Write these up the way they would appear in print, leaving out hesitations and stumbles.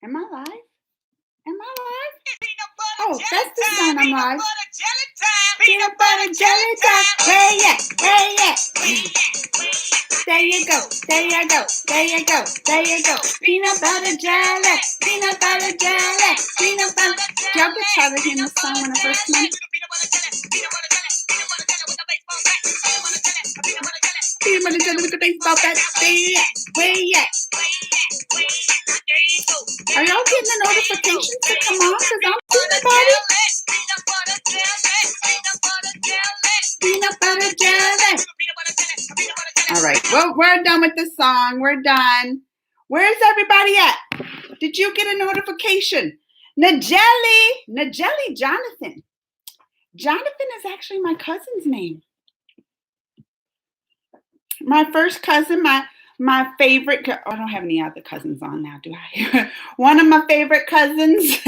Am I live? Am I live? Oh, that's the sound I'm live. Peanut butter jelly time. Where ya? Where ya? There you go. There you go. There you go. There you go. Peanut butter jelly. Peanut butter jelly. Peanut butter. Y'all get tired of hearing the song when I first came. Peanut butter jelly with the baseball bat. Where ya? Are y'all getting the notifications to come on? Because I'm peanut butter. Peanut butter jelly. All right. Well, we're done with the song. We're done. Where's everybody at? Did you get a notification? Najeli Jonathan. Jonathan is actually my cousin's name. My first cousin, my favorite. I don't have any other cousins on now, do I? One of my favorite cousins.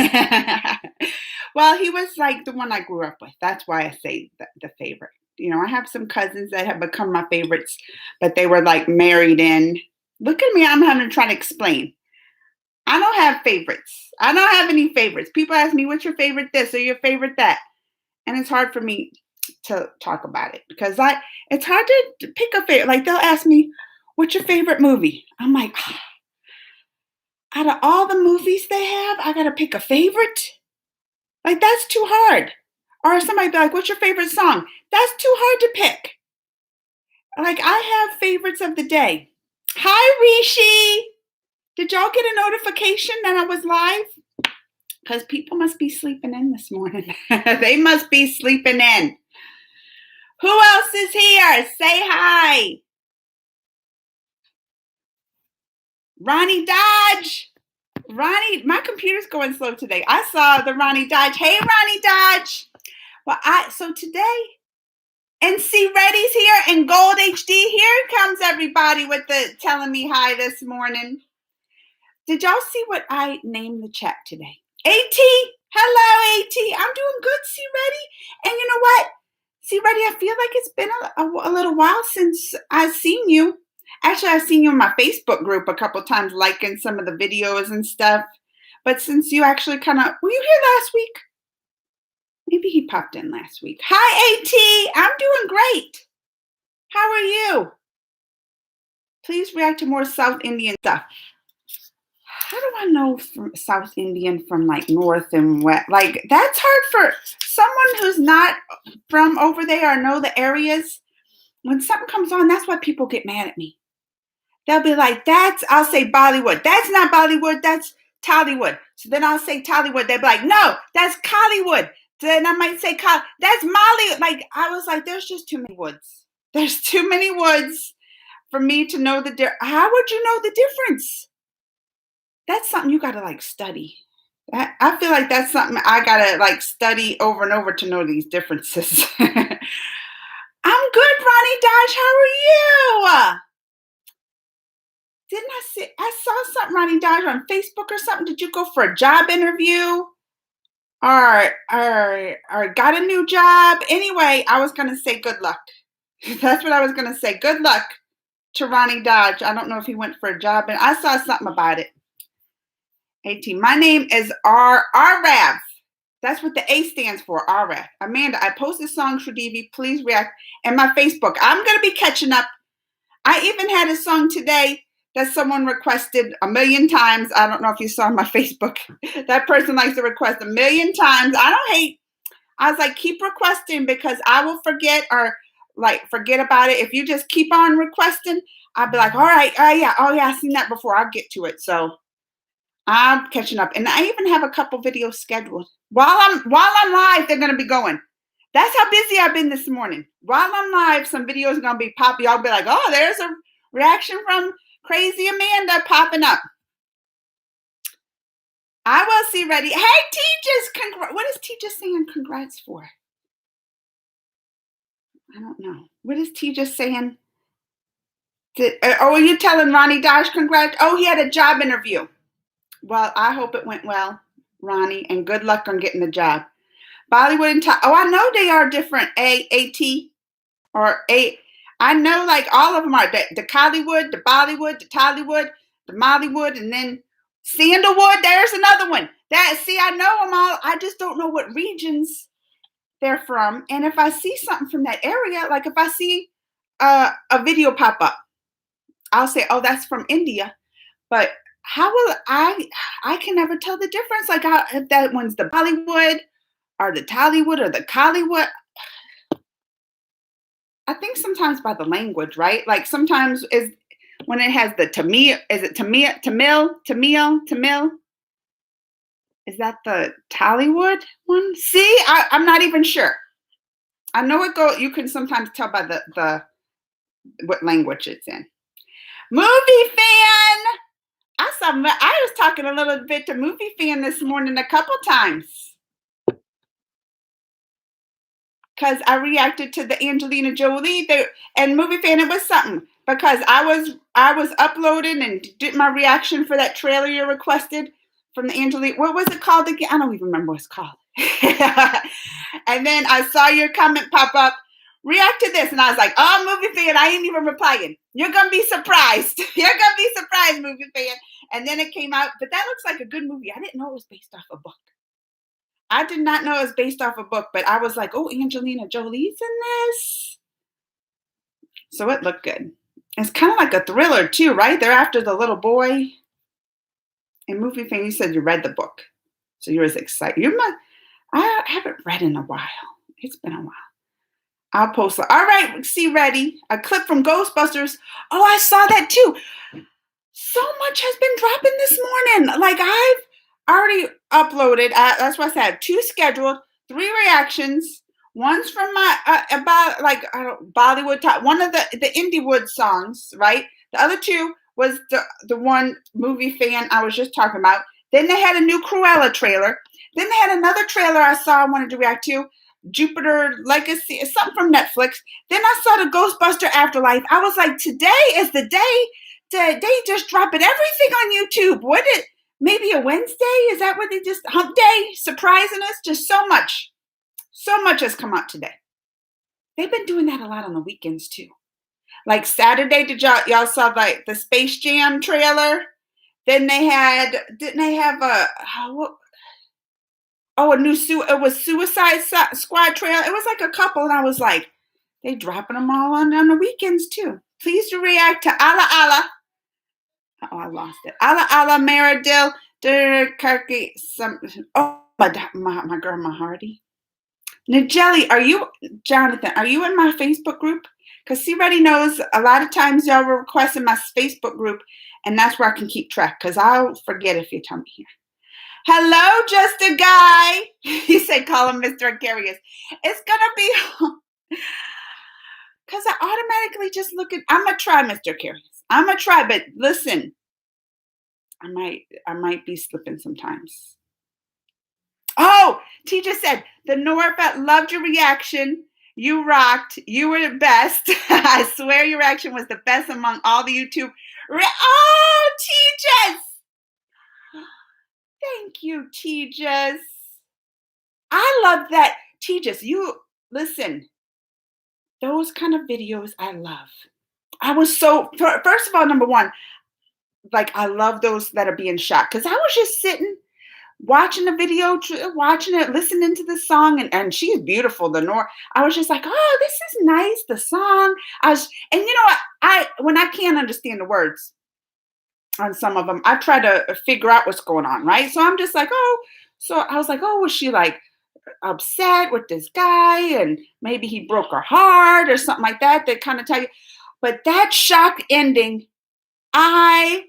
Well, he was like the one I grew up with. That's why I say the favorite. You know, I have some cousins that have become my favorites, but they were like married in. Look at me, I'm having to try to explain. I don't have favorites. I don't have any favorites. People ask me, what's your favorite this or your favorite that? And it's hard for me to talk about it because it's hard to pick a favorite. Like they'll ask me, what's your favorite movie? I'm like, out of all the movies they have, I got to pick a favorite? Like that's too hard. Or somebody be like, what's your favorite song? That's too hard to pick. Like I have favorites of the day. Hi, Rishi. Did y'all get a notification that I was live? Because people must be sleeping in this morning. They must be sleeping in. Who else is here? Say hi. Ronnie Dodge. Ronnie, my computer's going slow today. I saw the Ronnie Dodge. Hey, Ronnie Dodge. Well, so today, NC Reddy's here and Gold HD. Here comes everybody with the telling me hi this morning. Did y'all see what I named the chat today? AT. Hello, AT. I'm doing good, C Reddy. And you know what? C Reddy, I feel like it's been a little while since I've seen you. Actually, I've seen you in my Facebook group a couple times, liking some of the videos and stuff. But since you actually were you here last week? Maybe he popped in last week. Hi, AT. I'm doing great. How are you? Please react to more South Indian stuff. How do I know from South Indian from like North and West? Like that's hard for someone who's not from over there or know the areas. When something comes on, that's why people get mad at me. They'll be like, I'll say Bollywood. That's not Bollywood, that's Tollywood. So then I'll say Tollywood. They'll be like, no, that's Collywood. Then I might say, that's Molly. Like, I was like, there's just too many woods. There's too many woods for me to know the difference. How would you know the difference? That's something you got to like study. I feel like that's something I got to like study over and over to know these differences. I'm good, Ronnie Dodge. How are you? Didn't I see? I saw something, Ronnie Dodge, on Facebook or something. Did you go for a job interview? Or got a new job? Anyway, I was going to say good luck. That's what I was going to say. Good luck to Ronnie Dodge. I don't know if he went for a job, but I saw something about it. AT. My name is RAV. That's what the A stands for, RAV. Amanda, I posted songs for DV. Please react. And my Facebook. I'm going to be catching up. I even had a song today that someone requested 1,000,000 times. I don't know if you saw my Facebook. That person likes to request 1,000,000 times. I don't hate. I was like, keep requesting because I will forget or like forget about it. If you just keep on requesting, I'll be like, all right, oh yeah, I've seen that before. I'll get to it. So I'm catching up. And I even have a couple videos scheduled. While I'm live, they're gonna be going. That's how busy I've been this morning. While I'm live, some videos are gonna be popping. I'll be like, oh, there's a reaction from Crazy Amanda popping up. I will see ready. Hey, Tejas, what is Tejas saying congrats for? I don't know. What is Tejas saying? Are you telling Ronnie Dodge congrats? Oh, he had a job interview. Well, I hope it went well, Ronnie, and good luck on getting the job. Bollywood and I know they are different. AT or A. I know like all of them are the Collywood, the Bollywood, the Tollywood, the Mollywood, and then Sandalwood, there's another one. See, I know them all. I just don't know what regions they're from. And if I see something from that area, like if I see a video pop up, I'll say, oh, that's from India. But how will I can never tell the difference. Like if that one's the Bollywood or the Tollywood or the Collywood. I think sometimes by the language, right? Like sometimes is when it has the Tamil, is it Tamil? Is that the Tollywood one? See, I'm not even sure. I know you can sometimes tell by the what language it's in. Movie fan. I was talking a little bit to Movie Fan this morning a couple times. Because I reacted to the Angelina Jolie and Movie Fan. It was something because I was uploading and did my reaction for that trailer you requested from the Angelina. What was it called again? I don't even remember what it's called. And then I saw your comment pop up. React to this, and I was like, "Oh, Movie Fan, I ain't even replying. You're gonna be surprised. You're gonna be surprised, Movie Fan." And then it came out, but that looks like a good movie. I didn't know it was based off a book. I did not know it was based off a book, but I was like, oh, Angelina Jolie's in this. So it looked good. It's kind of like a thriller too, right? They're after the little boy. In Movie Fan, you said you read the book. So you're as excited. I haven't read in a while. It's been a while. I'll post it. All right, see, ready. A clip from Ghostbusters. Oh, I saw that too. So much has been dropping this morning. Like I've already uploaded. That's what I said. 2 scheduled, 3 reactions. One's from my about like Bollywood top, one of the Indiewood songs, right? The other 2 was the one Movie Fan I was just talking about. Then they had a new Cruella trailer. Then they had another trailer I saw I wanted to react to. Jupiter Legacy, something from Netflix. Then I saw the Ghostbuster Afterlife. I was like, today is the day. They just dropping everything on YouTube. Maybe a Wednesday? Is that what they just hump day surprising us? Just so much has come out today. They've been doing that a lot on the weekends too. Like Saturday, y'all saw like the Space Jam trailer? Then didn't they have it was Suicide Squad trailer. It was like a couple, and I was like, they dropping them all on the weekends too. Please to react to Ala Ala. Oh, I lost it. Ala Ala Meredil Kirky. My girl Mahardy. Najelli, Jonathan, are you in my Facebook group? Because he already knows a lot of times y'all were requesting my Facebook group, and that's where I can keep track, because I'll forget if you tell me here. Hello, just a guy. He said, call him Mr. Aquarius. It's going to be, because I automatically just look at, I'm going to try Mr. Aquarius. I'm going to try, but listen, I might be slipping sometimes. Oh, T just said, the Norvet loved your reaction. You rocked. You were the best. I swear your reaction was the best among all the YouTube. Oh, Tejas. Thank you, Tejas. I love that. Tejas, you listen. Those kind of videos I love. I was first of all, number one, like I love those that are being shot, because I was just sitting watching the video, watching it, listening to the song, and she's beautiful. I was just like, oh, this is nice. The song. And you know what? When I can't understand the words on some of them, I try to figure out what's going on, right? So I'm just like, oh, so I was like, oh, was she like upset with this guy, and maybe he broke her heart or something like that? That kind of tell you. But that shock ending, but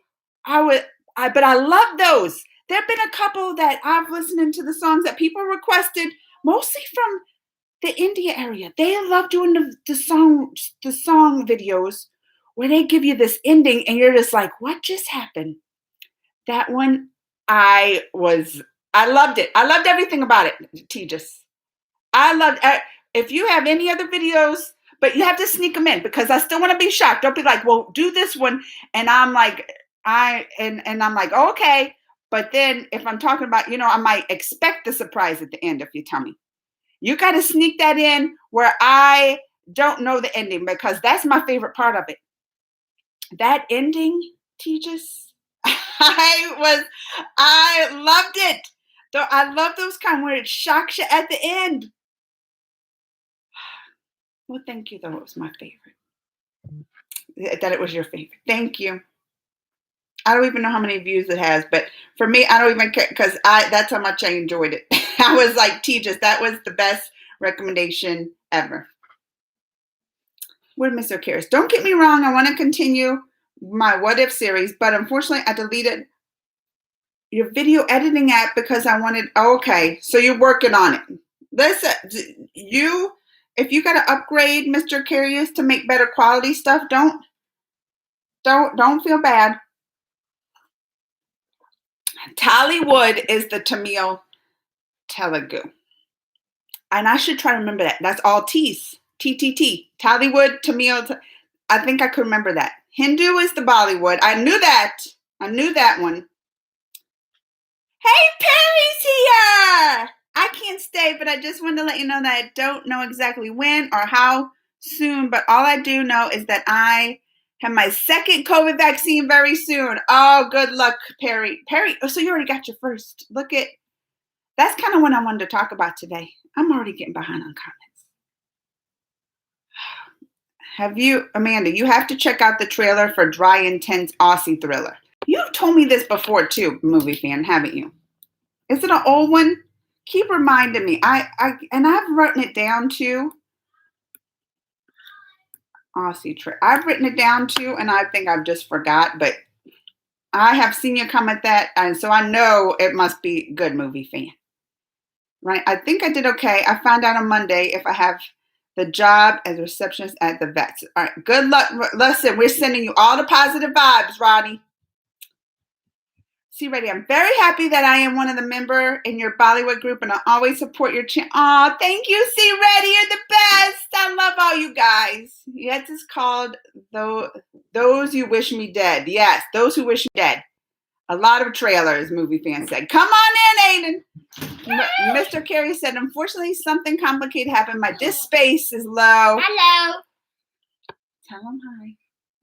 I love those. There have been a couple that I've listened to the songs that people requested, mostly from the India area. They love doing the song videos where they give you this ending and you're just like, what just happened? That one, I loved it. I loved everything about it, Tejas. I loved it. If you have any other videos, but you have to sneak them in, because I still want to be shocked. Don't be like, well, do this one. And I'm like, I'm like, okay. But then if I'm talking about, I might expect the surprise at the end if you tell me. You got to sneak that in where I don't know the ending, because that's my favorite part of it. That ending, Tejas, I loved it. Though I love those kind where it shocks you at the end. Well, thank you, though. It was my favorite. That it was your favorite. Thank you. I don't even know how many views it has, but for me, I don't even care because that's how much I enjoyed it. I was like, Tejas, that was the best recommendation ever. Where'd Mr. Cares? Don't get me wrong, I want to continue my What If series, but unfortunately I deleted your video editing app because I wanted, okay, so you're working on it. Listen, if you got to upgrade Mr. Curious to make better quality stuff, don't feel bad. Tollywood is the Tamil Telugu. And I should try to remember that. That's all T's. TTT. Tollywood, Tamil. I think I could remember that. Hindu is the Bollywood. I knew that. I knew that one. Hey, Perry's here. I can't stay, but I just wanted to let you know that I don't know exactly when or how soon, but all I do know is that I have my second COVID vaccine very soon. Oh, good luck, Perry. Perry, oh, so you already got your first. Look at, that's kind of what I wanted to talk about today. I'm already getting behind on comments. Have you, Amanda, you have to check out the trailer for Dry Intense Aussie Thriller. You've told me this before too, movie fan, haven't you? Is it an old one? Keep reminding me. And I've written it down too. Aussie trip. I've written it down too, and I think I've just forgot, but I have seen you comment that, and so I know it must be good, movie fan. Right? I think I did okay. I found out on Monday if I have the job as a receptionist at the vets. All right. Good luck. Listen, we're sending you all the positive vibes, Ronnie. See, Reddy, I'm very happy that I am one of the member in your Bollywood group, and I always support your channel. Aw, thank you, C. Reddy. You're the best. I love all you guys. Yes, it's called Those You Wish Me Dead. Yes, Those Who Wish Me Dead. A lot of trailers, movie fans said. Come on in, Aiden. Mr. Carey said, unfortunately, something complicated happened. My disk space is low. Hello. Tell them hi.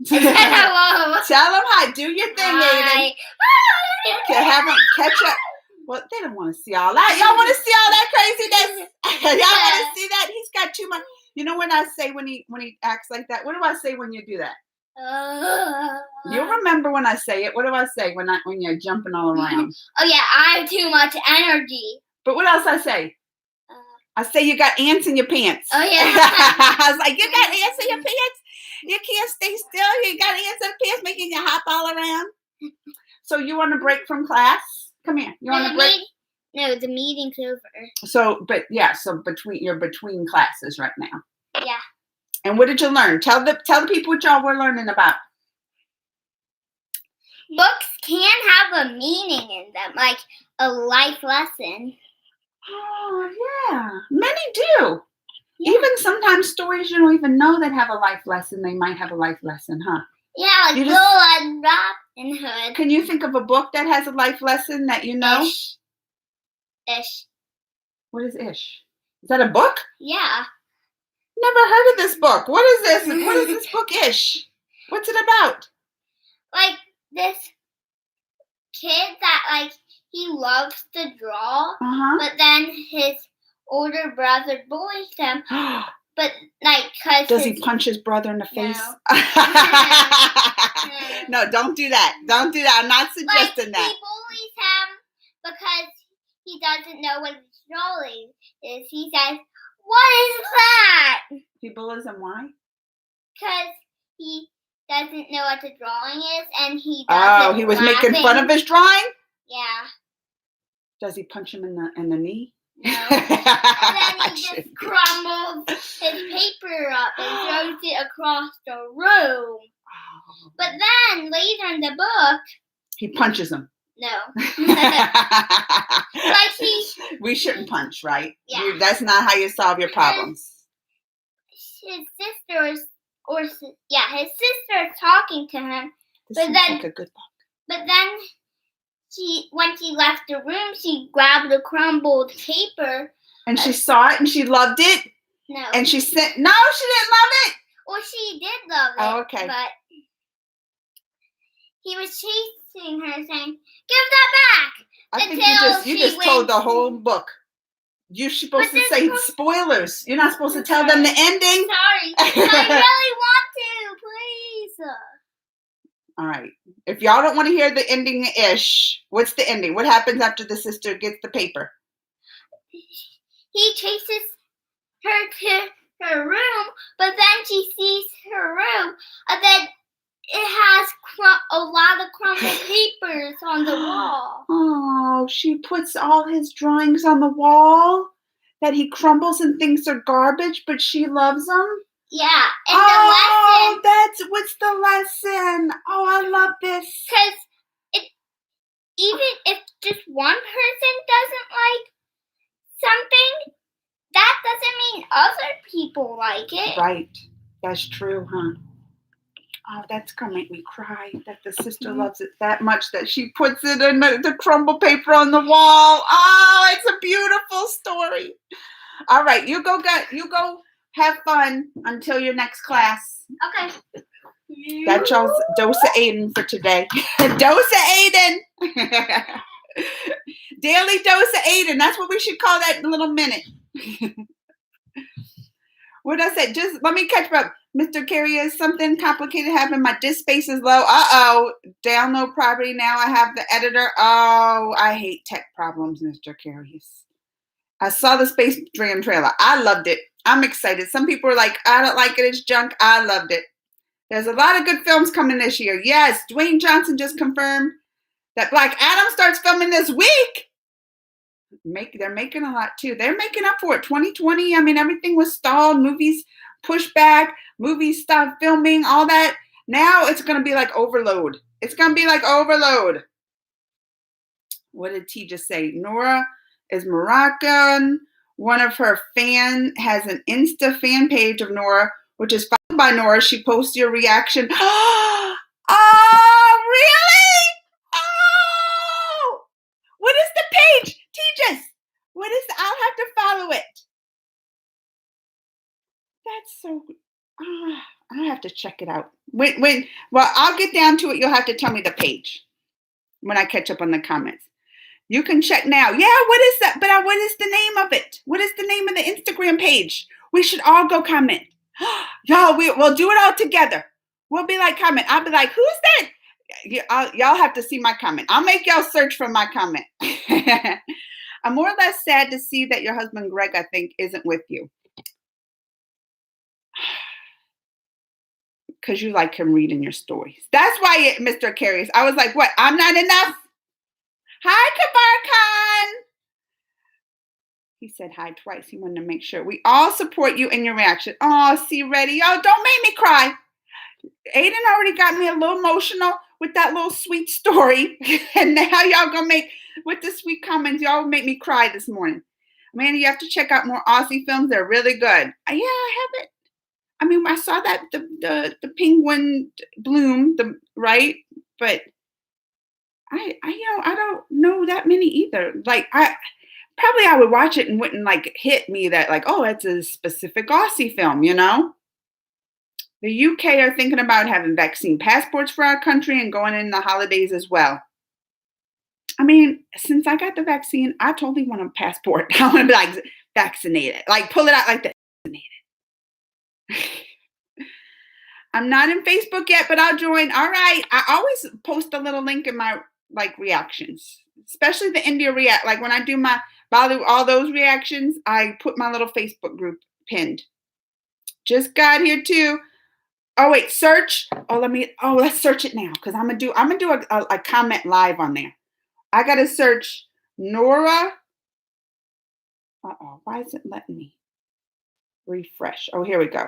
Hello. Tell them hi. Do your thing, Hi. Aiden. Have them catch up. Well, they don't want to see all that. Y'all want to see all that craziness? Y'all want to see that? He's got too much. You know what I say when he acts like that? What do I say when you do that? You remember when I say it? What do I say when you're jumping all around? Oh yeah, I have too much energy. But what else I say? I say you got ants in your pants. Oh yeah. I was like, you got ants in your pants? You can't stay still. You got ants in your pants making you hop all around. So you want a break from class? Come here. You want a break? No, the meeting's over. So you're between classes right now. Yeah. And what did you learn? Tell the people what y'all were learning about. Books can have a meaning in them, like a life lesson. Oh, yeah. Many do. Yeah. Even sometimes stories you don't even know that have a life lesson, they might have a life lesson, huh? Yeah, like Bill and Robin Hood. Can you think of a book that has a life lesson that you know? Ish. What is Ish? Is that a book? Yeah. Never heard of this book. What is this? What is this book, Ish? What's it about? Like this kid that like he loves to draw, but then his older brother bullies him. But like, does he punch his brother in the face? No. No, don't do that. Don't do that. I'm not suggesting that. He bullies him because he doesn't know what drawing is. He says, "What is that?" He bullies him. Why? Because he doesn't know what the drawing is, and he doesn't. Oh, he was making fun of his drawing? Yeah. Does he punch him in the knee? No. And then he just crumbles his paper up and throws it across the room. Oh. But then later in the book, he punches him. No. We shouldn't punch, right? Yeah. That's not how you solve your problems. His sister is talking to him. This seems like a good book. But then when she left the room, she grabbed the crumbled paper. And she saw it and she loved it? No. And she said, no, she didn't love it. Well, she did love it. Oh, okay. But he was chasing chasing her, saying, "Give that back!" I think you just told the whole book. You're supposed to say spoilers. You're not supposed to tell them the ending. Sorry. I really want to, please. All right. If y'all don't want to hear the ending-ish, what's the ending? What happens after the sister gets the paper? He chases her to her room, but then she sees her room, and then it has a lot of crumpled papers on the wall. Oh, she puts all his drawings on the wall that he crumbles and thinks are garbage, but she loves them? Yeah. And the lesson. What's the lesson? Oh, I love this. Because even if just one person doesn't like something, that doesn't mean other people like it. Right. That's true, huh? Oh, that's going to make me cry that the sister loves it that much that she puts it in the crumble paper on the wall. Oh, it's a beautiful story. All right, you go have fun until your next class. Okay. That's y'all's dose of Aiden for today. Dose of Aiden. Daily dose of Aiden. That's what we should call that little minute. What I said, just let me catch up. Mr. Carey, something complicated happened. My disk space is low. Uh-oh. Download property now. I have the editor. Oh, I hate tech problems, Mr. Carey. I saw the Space Jam trailer. I loved it. I'm excited. Some people are like, I don't like it. It's junk. I loved it. There's a lot of good films coming this year. Yes, Dwayne Johnson just confirmed that Black Adam starts filming this week. They're making a lot too. They're making up for it. 2020, I mean, everything was stalled. Movies pushed back. Movies stopped filming, all that. Now it's going to be like overload. It's going to be like overload. What did T just say? Nora is Moroccan. One of her fans has an Insta fan page of Nora, which is followed by Nora. She posts your reaction. Oh, really? Oh, what is the page? Tejas, what is I'll have to follow it. That's so I have to check it out. Well, I'll get down to it. You'll have to tell me the page when I catch up on the comments. You can check now. Yeah, what is that? But what is the name of it? What is the name of the Instagram page? We should all go comment. Y'all, we'll do it all together. We'll be like, comment. I'll be like, who's that? Y'all have to see my comment. I'll make y'all search for my comment. I'm more or less sad to see that your husband, Greg, I think, isn't with you. Because you like him reading your stories. That's why, Mr. Carey. I was like, what? I'm not enough? Hi, Kabar Khan. He said hi twice. He wanted to make sure. We all support you in your reaction. Oh, see, ready. Oh, don't make me cry. Aiden already got me a little emotional with that little sweet story. And now y'all gonna make, with the sweet comments, y'all make me cry this morning. Amanda, you have to check out more Aussie films. They're really good. Yeah, I haven't. I mean, I saw that, the penguin bloom, right? But I don't know that many either. Like I would watch it and wouldn't like hit me that like, oh, it's a specific Aussie film, you know? The UK are thinking about having vaccine passports for our country and going in the holidays as well. I mean, since I got the vaccine, I totally want a passport. I want to be like vaccinated, like pull it out like that. Vaccinated. I'm not in Facebook yet, but I'll join. All right. I always post a little link in my like reactions, especially the India react. Like when I do my all those reactions, I put my little Facebook group pinned. Just got here too. Oh wait, search. Let's search it now because I'm gonna do a comment live on there. I gotta search Nora. Why is it letting me refresh? Oh, here we go.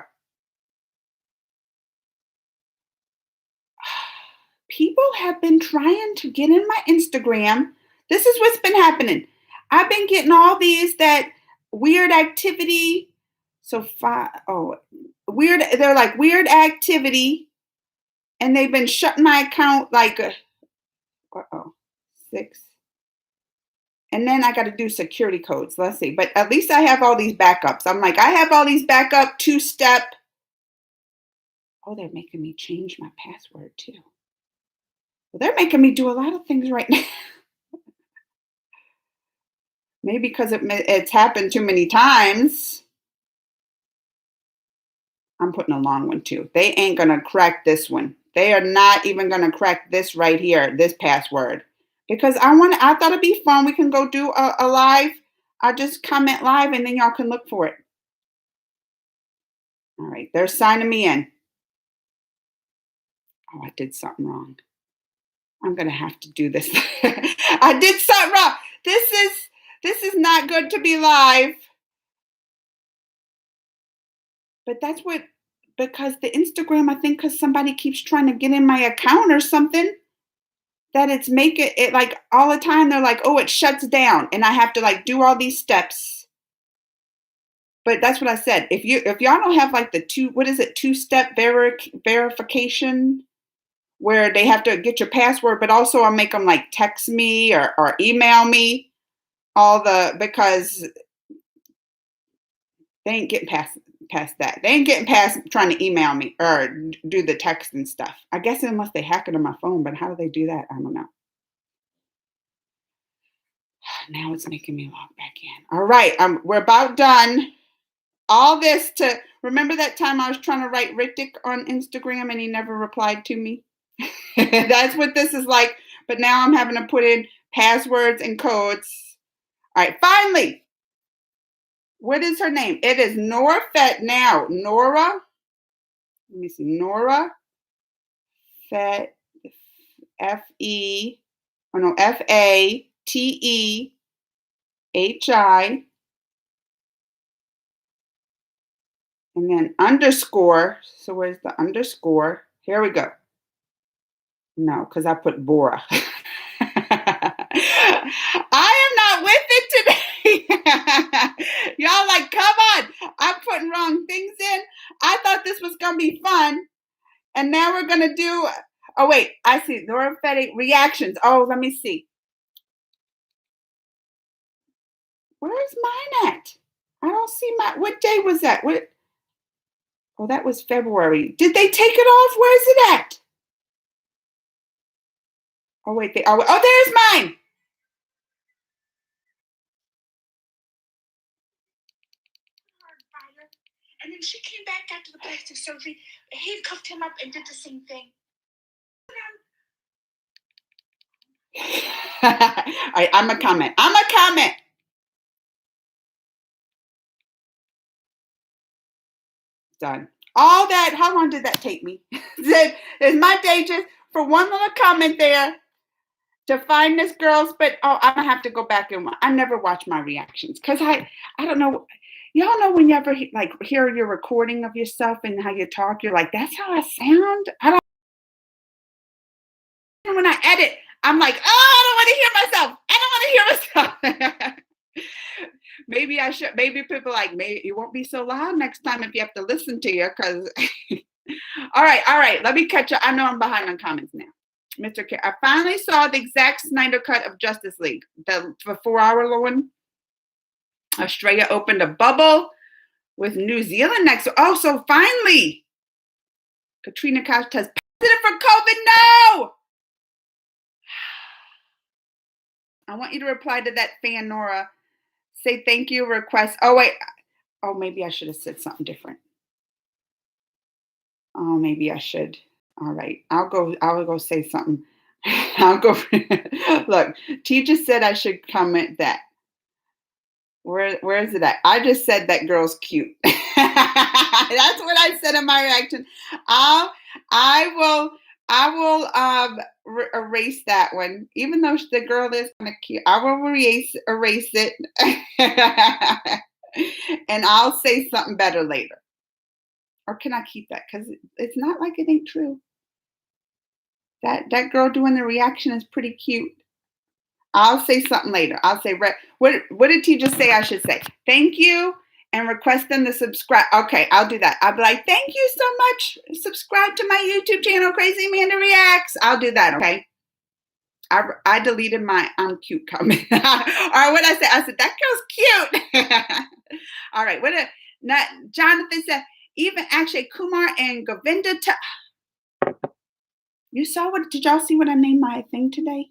People have been trying to get in my Instagram. This is what's been happening. I've been getting all these that weird activity. Weird. They're like weird activity. And they've been shutting my account like, 6. And then I got to do security codes. Let's see. But at least I have all these backups. I'm like, I have all these backup 2-step. Oh, they're making me change my password too. Well, they're making me do a lot of things right now. Maybe because it's happened too many times. I'm putting a long one too. They ain't going to crack this one. They are not even going to crack this right here, this password. Because I thought it'd be fun. We can go do a live. I'll just comment live and then y'all can look for it. All right, they're signing me in. Oh, I did something wrong. I'm going to have to do this. I did something wrong. This is not good to be live. But that's because the Instagram, I think because somebody keeps trying to get in my account or something, that it's making it like all the time. They're like, oh, it shuts down. And I have to like do all these steps. But that's what I said. If y'all don't have like the two-step verification where they have to get your password, but also I'll make them like text me or email me because they ain't getting past that. They ain't getting past trying to email me or do the text and stuff. I guess unless they hack it on my phone, but how do they do that? I don't know. Now it's making me log back in. All right, we're about done. All this to remember that time I was trying to write Ritik on Instagram and he never replied to me. That's what this is like. But now I'm having to put in passwords and codes. All right, finally. What is her name? It is Nora Fet now. Nora. Let me see. Nora Fet. F-A-T-E-H-I. And then underscore. So where's the underscore? Here we go. No, because I put Bora. I am not with it today. Y'all like, come on. I'm putting wrong things in. I thought this was going to be fun. And now we're going to do, oh, wait, I see. Norephetic reactions. Oh, let me see. Where's mine at? I don't see what day was that? Oh, that was February. Did they take it off? Where's it at? Oh, wait. There's mine. And then she came back after the plastic surgery, handcuffed him up, and did the same thing. All right, I'm a comment. Done. All that, how long did that take me? Is my day just for one little comment there to find this girl's, but I'm gonna have to go back and I never watch my reactions because I don't know. Y'all know when you ever like hear your recording of yourself and how you talk, you're like, that's how I sound. I don't. When I edit, I'm like, I don't want to hear myself. Maybe I should. Maybe people like, maybe you won't be so loud next time if you have to listen to you. Because, all right. Let me catch up. I know I'm behind on comments now. Mr. K, I finally saw the exact Snyder cut of Justice League, the 4-hour one. Australia opened a bubble with New Zealand next. Oh, so finally, Katrina Kash tests positive for COVID. No. I want you to reply to that fan, Nora. Say thank you, request. Oh, wait. Oh, maybe I should have said something different. Oh, maybe I should. All right. I'll go say something. I'll go. Look, T just said I should comment that. Where is it at? I just said that girl's cute. That's what I said in my reaction. I will erase that one, even though the girl is kind of cute. I will erase it, and I'll say something better later. Or can I keep that? Because it's not like it ain't true. That girl doing the reaction is pretty cute. I'll say something later. I'll say, what did he just say I should say? Thank you and request them to subscribe. Okay, I'll do that. I'll be like, thank you so much. Subscribe to my YouTube channel, Crazy Amanda Reacts. I'll do that, okay? I deleted my I'm cute comment. All right, what I said? I said, that girl's cute. All right, Jonathan said, even Akshay Kumar and Govinda Did y'all see what I named my thing today?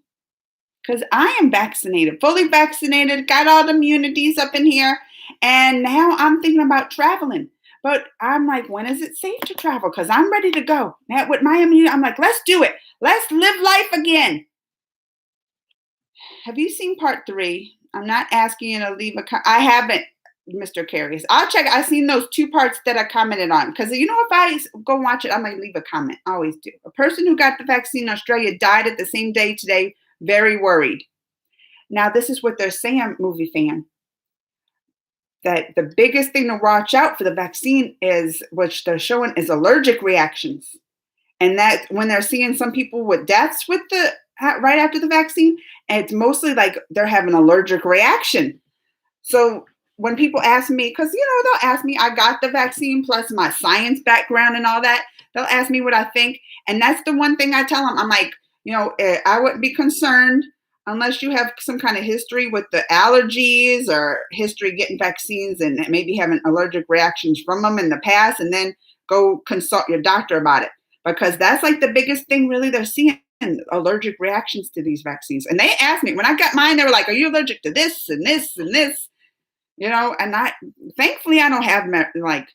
Because I am vaccinated, fully vaccinated, got all the immunities up in here. And now I'm thinking about traveling. But I'm like, when is it safe to travel? Because I'm ready to go. Now, with my immunity, I'm like, let's do it. Let's live life again. Have you seen part 3? I'm not asking you to leave I haven't, Mr. Carius. I'll check. I've seen those 2 parts that I commented on. Because, if I go watch it, I might leave a comment. I always do. A person who got the vaccine in Australia died at the same day today. Very worried. Now, this is what they're saying, movie fan, that the biggest thing to watch out for the vaccine is, which they're showing, is allergic reactions. And that when they're seeing some people with deaths with right after the vaccine, and it's mostly like they're having an allergic reaction. So when people ask me, because, they'll ask me, I got the vaccine plus my science background and all that, they'll ask me what I think. And that's the one thing I tell them. I'm like, I wouldn't be concerned unless you have some kind of history with the allergies or history getting vaccines and maybe having allergic reactions from them in the past, and then go consult your doctor about it. Because that's like the biggest thing really they're seeing, allergic reactions to these vaccines. And they asked me, when I got mine, they were like, are you allergic to this and this and this? And thankfully I don't have like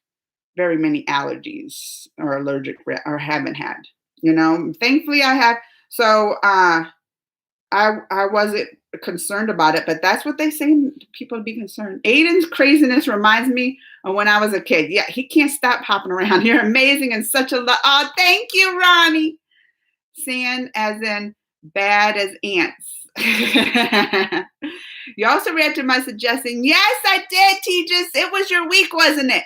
very many allergies or allergic or haven't had, thankfully I have. So I wasn't concerned about it, but that's what they say people to be concerned. Aiden's craziness reminds me of when I was a kid. Yeah, he can't stop hopping around. You're amazing and such a lot. Oh, thank you, Ronnie. San as in bad as ants. You also reacted to my suggestion. Yes, I did, Tejas. It was your week, wasn't it?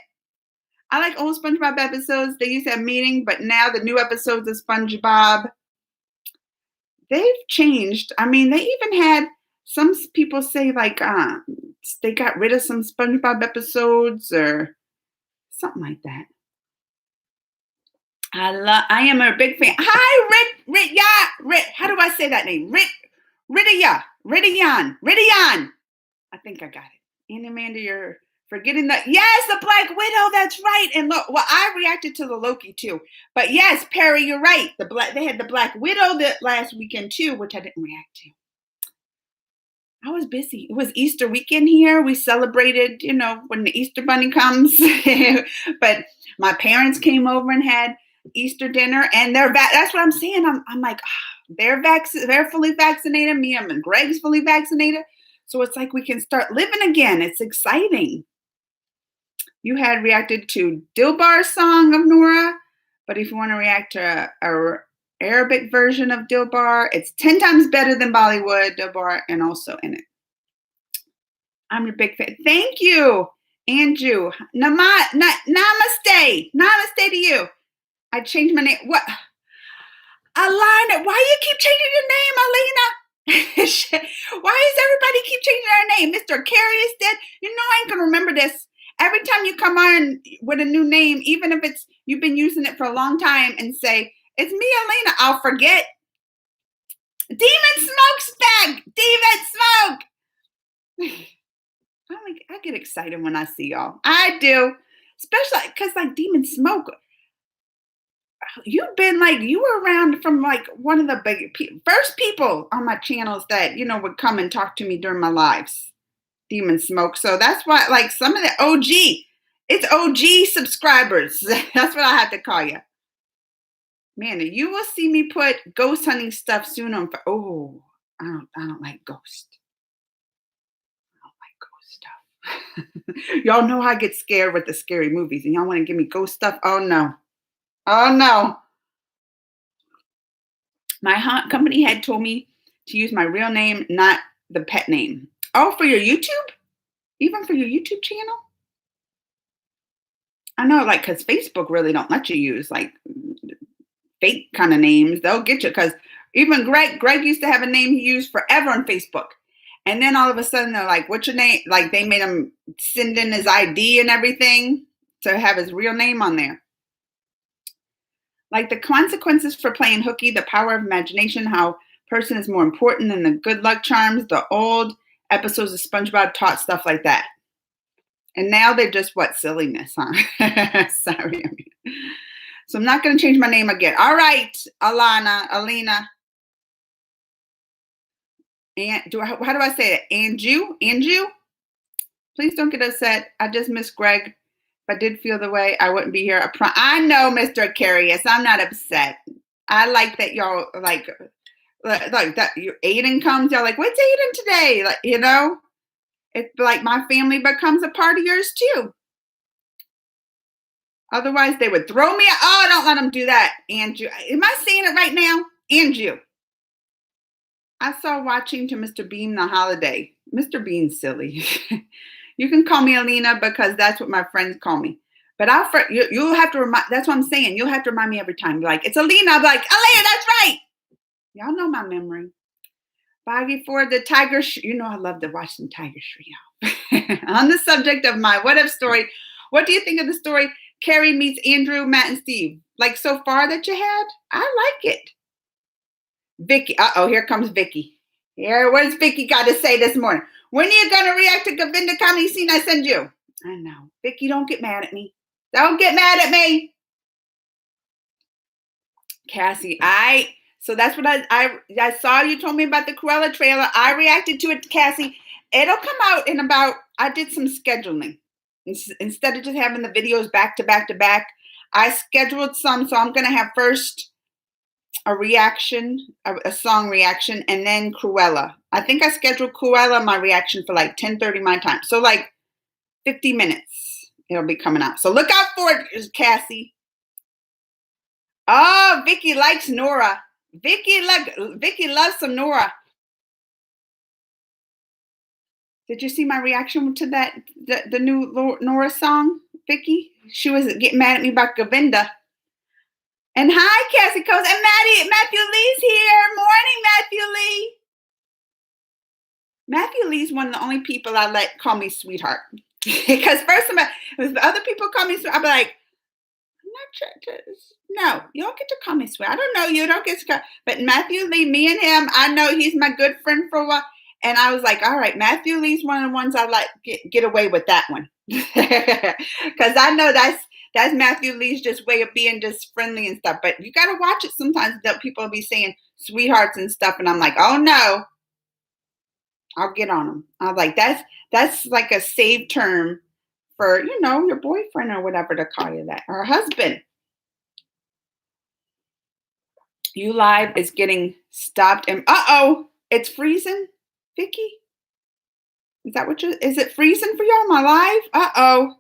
I like old SpongeBob episodes. They used to have meaning, but now the new episodes of SpongeBob, they've changed. I mean, they even had some people say like they got rid of some SpongeBob episodes or something like that. I am a big fan. Hi, Rick. How do I say that name? Ridian. I think I got it. And Amanda, you're forgetting that. Yes, the Black Widow. That's right. And look, well, I reacted to the Loki too. But yes, Perry, you're right. They had the Black Widow that last weekend too, which I didn't react to. I was busy. It was Easter weekend here. We celebrated, when the Easter Bunny comes. But my parents came over and had Easter dinner, and that's what I'm saying. I'm like, they're fully vaccinated. Me and Greg's fully vaccinated. So it's like we can start living again. It's exciting. You had reacted to Dilbar's song of Nora, but if you want to react to a Arabic version of Dilbar, it's 10 times better than Bollywood, Dilbar, and also in it. I'm your big fan. Thank you, Andrew. Namaste. Namaste to you. I changed my name. What? Alina, why you keep changing your name, Alina? Why does everybody keep changing their name? Mr. Carius did. I ain't going to remember this. Every time you come on with a new name, even if you've been using it for a long time, and say, it's me, Alina, I'll forget. Demon Smoke's back. Demon Smoke. I get excited when I see y'all. I do. Especially because Demon Smoke, you were around from one of the first people on my channels that, would come and talk to me during my lives. Demon Smoke. So that's why some of the it's OG subscribers. That's what I have to call you. Man, you will see me put ghost hunting stuff soon on. I don't like ghosts. Y'all know I get scared with the scary movies, and y'all want to give me ghost stuff? Oh no. My hunt company had told me to use my real name, not the pet name. Oh, for your YouTube? Even for your YouTube channel? I know, because Facebook really don't let you use fake kind of names. They'll get you, because even Greg used to have a name he used forever on Facebook. And then all of a sudden they're like, what's your name? They made him send in his ID and everything to have his real name on there. The consequences for playing hooky, the power of imagination, how person is more important than the good luck charms, the old episodes of SpongeBob taught stuff like that. And now they're just silliness, huh? Sorry. So I'm not going to change my name again. All right, Alina. And how do I say it? Anju? Please don't get upset. I just miss Greg. If I did feel the way, I wouldn't be here. I know, Mr. Carius. I'm not upset. I like that y'all like that. Aiden comes. Y'all like, what's Aiden today? Like, it's like my family becomes a part of yours too. Otherwise, they would throw me out. Oh, don't let them do that, Anju. Am I saying it right now? Anju. I saw watching to Mr. Bean the holiday. Mr. Bean's silly. You can call me Alina because that's what my friends call me. But you'll have to remind. That's what I'm saying. You'll have to remind me every time. Like, it's Alina. I'm like, Alina, that's right. Y'all know my memory. Boggy for the Tiger. I love to watch some Tiger Shrill. On the subject of my what if story, what do you think of the story? Carrie meets Andrew, Matt, and Steve. Like so far that you had? I like it. Vicky. Here comes Vicky. What's Vicky got to say this morning? When are you going to react to Govinda comedy scene I send you? I know. Vicky, don't get mad at me. Don't get mad at me. Cassie, so that's what I saw you told me about the Cruella trailer. I reacted to it, Cassie. It'll come out in I did some scheduling. Instead of just having the videos back to back to back, I scheduled some. So I'm going to have first a reaction, a song reaction, and then Cruella. I think I scheduled Cruella my reaction for like 10:30 my time. So like 50 minutes it'll be coming out. So look out for it, Cassie. Oh, Vicky likes Nora. Vicky loves some Nora. Did you see my reaction to that, the new Nora song, Vicky? She was getting mad at me about Govinda. And hi, Cassie Coast. And Matthew Lee's here. Morning, Matthew Lee. Matthew Lee's one of the only people I let call me sweetheart. Because first of all, if other people call me sweetheart, I'll be like, I'm not trying to. No, you don't get to call me sweetheart. I don't know you. Don't get to call. But Matthew Lee, me and him, I know he's my good friend for a while. And I was like, all right, Matthew Lee's one of the ones I let get away with that one. Because I know that's Matthew Lee's just way of being just friendly and stuff. But you got to watch it sometimes that people will be saying sweethearts and stuff. And I'm like, oh, no. I'll get on them. I'm like, that's like a saved term for, your boyfriend or whatever to call you that. Or husband. You Live is getting stopped. And it's freezing. Vicky? Is it freezing for y'all, my live?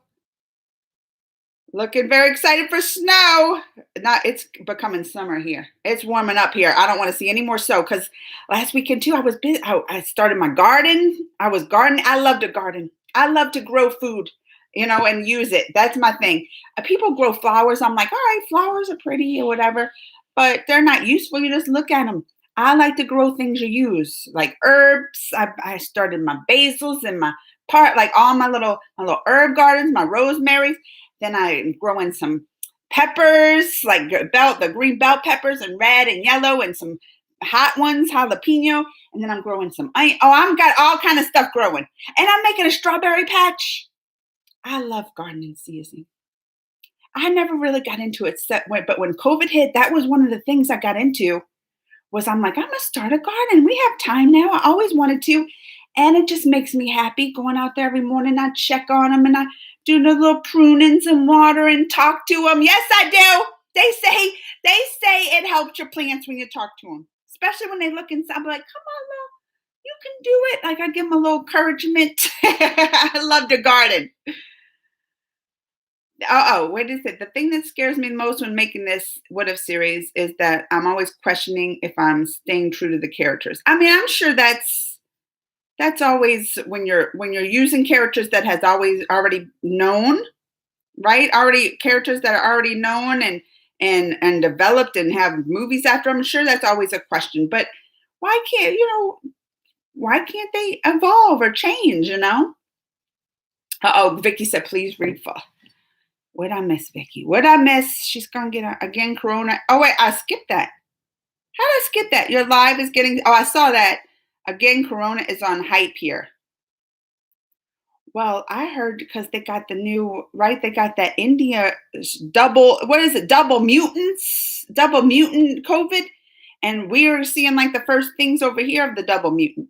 Looking very excited for snow. It's becoming summer here. It's warming up here. I don't want to see any more snow because last weekend too, I was busy. I started my garden. I was gardening. I love to garden. I love to grow food, and use it. That's my thing. People grow flowers. I'm like, all right, flowers are pretty or whatever, but they're not useful. You just look at them. I like to grow things you use, like herbs. I started my basils and my like all my little herb gardens, my rosemaries. Then I'm growing some peppers, like the green bell peppers and red and yellow and some hot ones, jalapeno. And then I'm growing some onion. I've got all kind of stuff growing. And I'm making a strawberry patch. I love gardening season. I never really got into it, but when COVID hit, that was one of the things I got into. I'm like, I'm going to start a garden. We have time now. I always wanted to. And it just makes me happy going out there every morning. I check on them and I do the little prunings and water and talk to them. Yes, I do. They say it helps your plants when you talk to them, especially when they look inside. I'm like, come on, Lil, you can do it. Like I give them a little encouragement. I love to garden. What is it? The thing that scares me the most when making this What If series is that I'm always questioning if I'm staying true to the characters. I mean, I'm sure that's always when you're using characters that has already known, right? Characters that are already known and developed and have movies after them. I'm sure that's always a question. But why can't they evolve or change, Vicky said, please read for. What'd I miss, Vicky? What'd I miss? She's going to get again Corona. Oh, wait, I skipped that. How did I skip that? Your live is getting, I saw that. Again, Corona is on hype here. Well, I heard because they got the new, right? They got that India double, what is it? Double mutants, double mutant COVID. And we are seeing like the first things over here of the double mutant.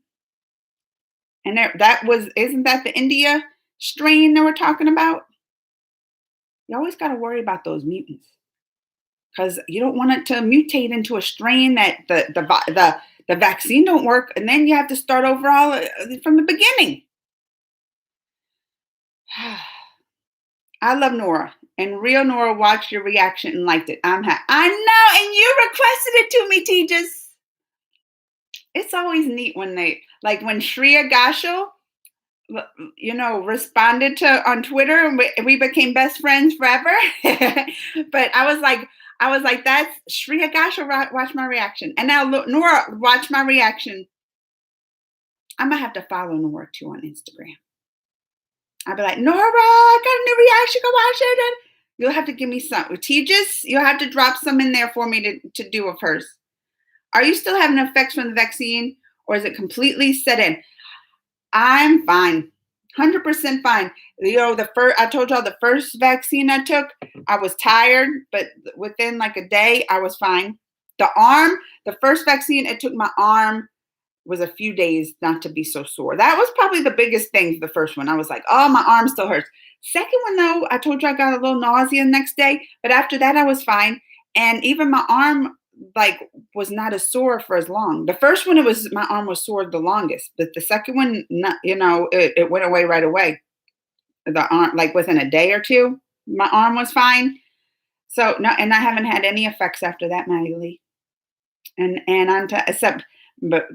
And isn't that the India strain that we're talking about? You always got to worry about those mutants because you don't want it to mutate into a strain that the vaccine don't work. And then you have to start over all from the beginning. I love Nora, and real Nora watched your reaction and liked it. I know, and you requested it to me, Tejas. It's always neat when when Shreya Ghashal, responded to on Twitter, and we became best friends forever. But I was like, that's Shreya Ghashal. Watch my reaction, and now Nora, watch my reaction. I'm gonna have to follow Nora too on Instagram. I'll be like, Nora, I got a new reaction. Go watch it. And you'll have to give me some. Tejas, you'll have to drop some in there for me to do of hers. Are you still having effects from the vaccine, or is it completely set in? I'm fine. 100% fine. I told y'all the first vaccine I took, I was tired, but within like a day, I was fine. The first vaccine, it took my arm, was a few days not to be so sore. That was probably the biggest thing, the first one. I was like, oh, my arm still hurts. Second one, though, I told you I got a little nausea the next day, but after that, I was fine. And even my arm, was not as sore for as long. The first one, my arm was sore the longest, but the second one, it went away right away. The arm, within a day or two, my arm was fine. So, no, and I haven't had any effects after that, Maggie. Except but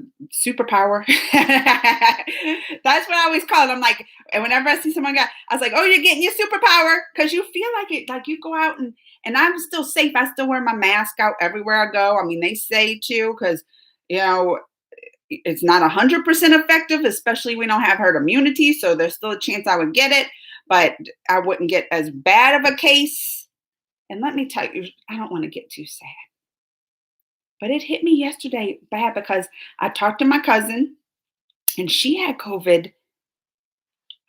superpower. That's what I always call it. I'm like, and whenever I see someone I was like, oh, you're getting your superpower, because you feel like it, like you go out and I'm still safe. I still wear my mask out everywhere I go. I mean, they say too, because it's not 100% effective, especially we don't have herd immunity, so there's still a chance I would get it, but I wouldn't get as bad of a case. And let me tell you, I don't want to get too sad. But it hit me yesterday bad because I talked to my cousin and she had COVID.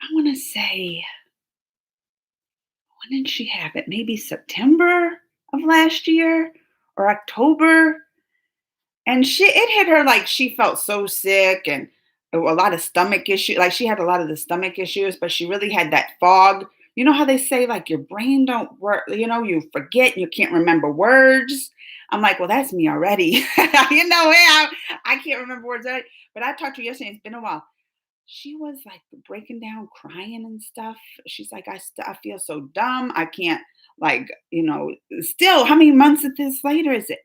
I want to say, when did she have it? Maybe September of last year or October. And it hit her like she felt so sick and a lot of stomach issues. Like she had a lot of the stomach issues, but she really had that fog. You know how they say like your brain don't work, you forget, you can't remember words. I'm like, well, that's me already. I can't remember words. But I talked to her yesterday. It's been a while. She was like breaking down, crying and stuff. She's like, I feel so dumb. I can't still, how many months of this later is it?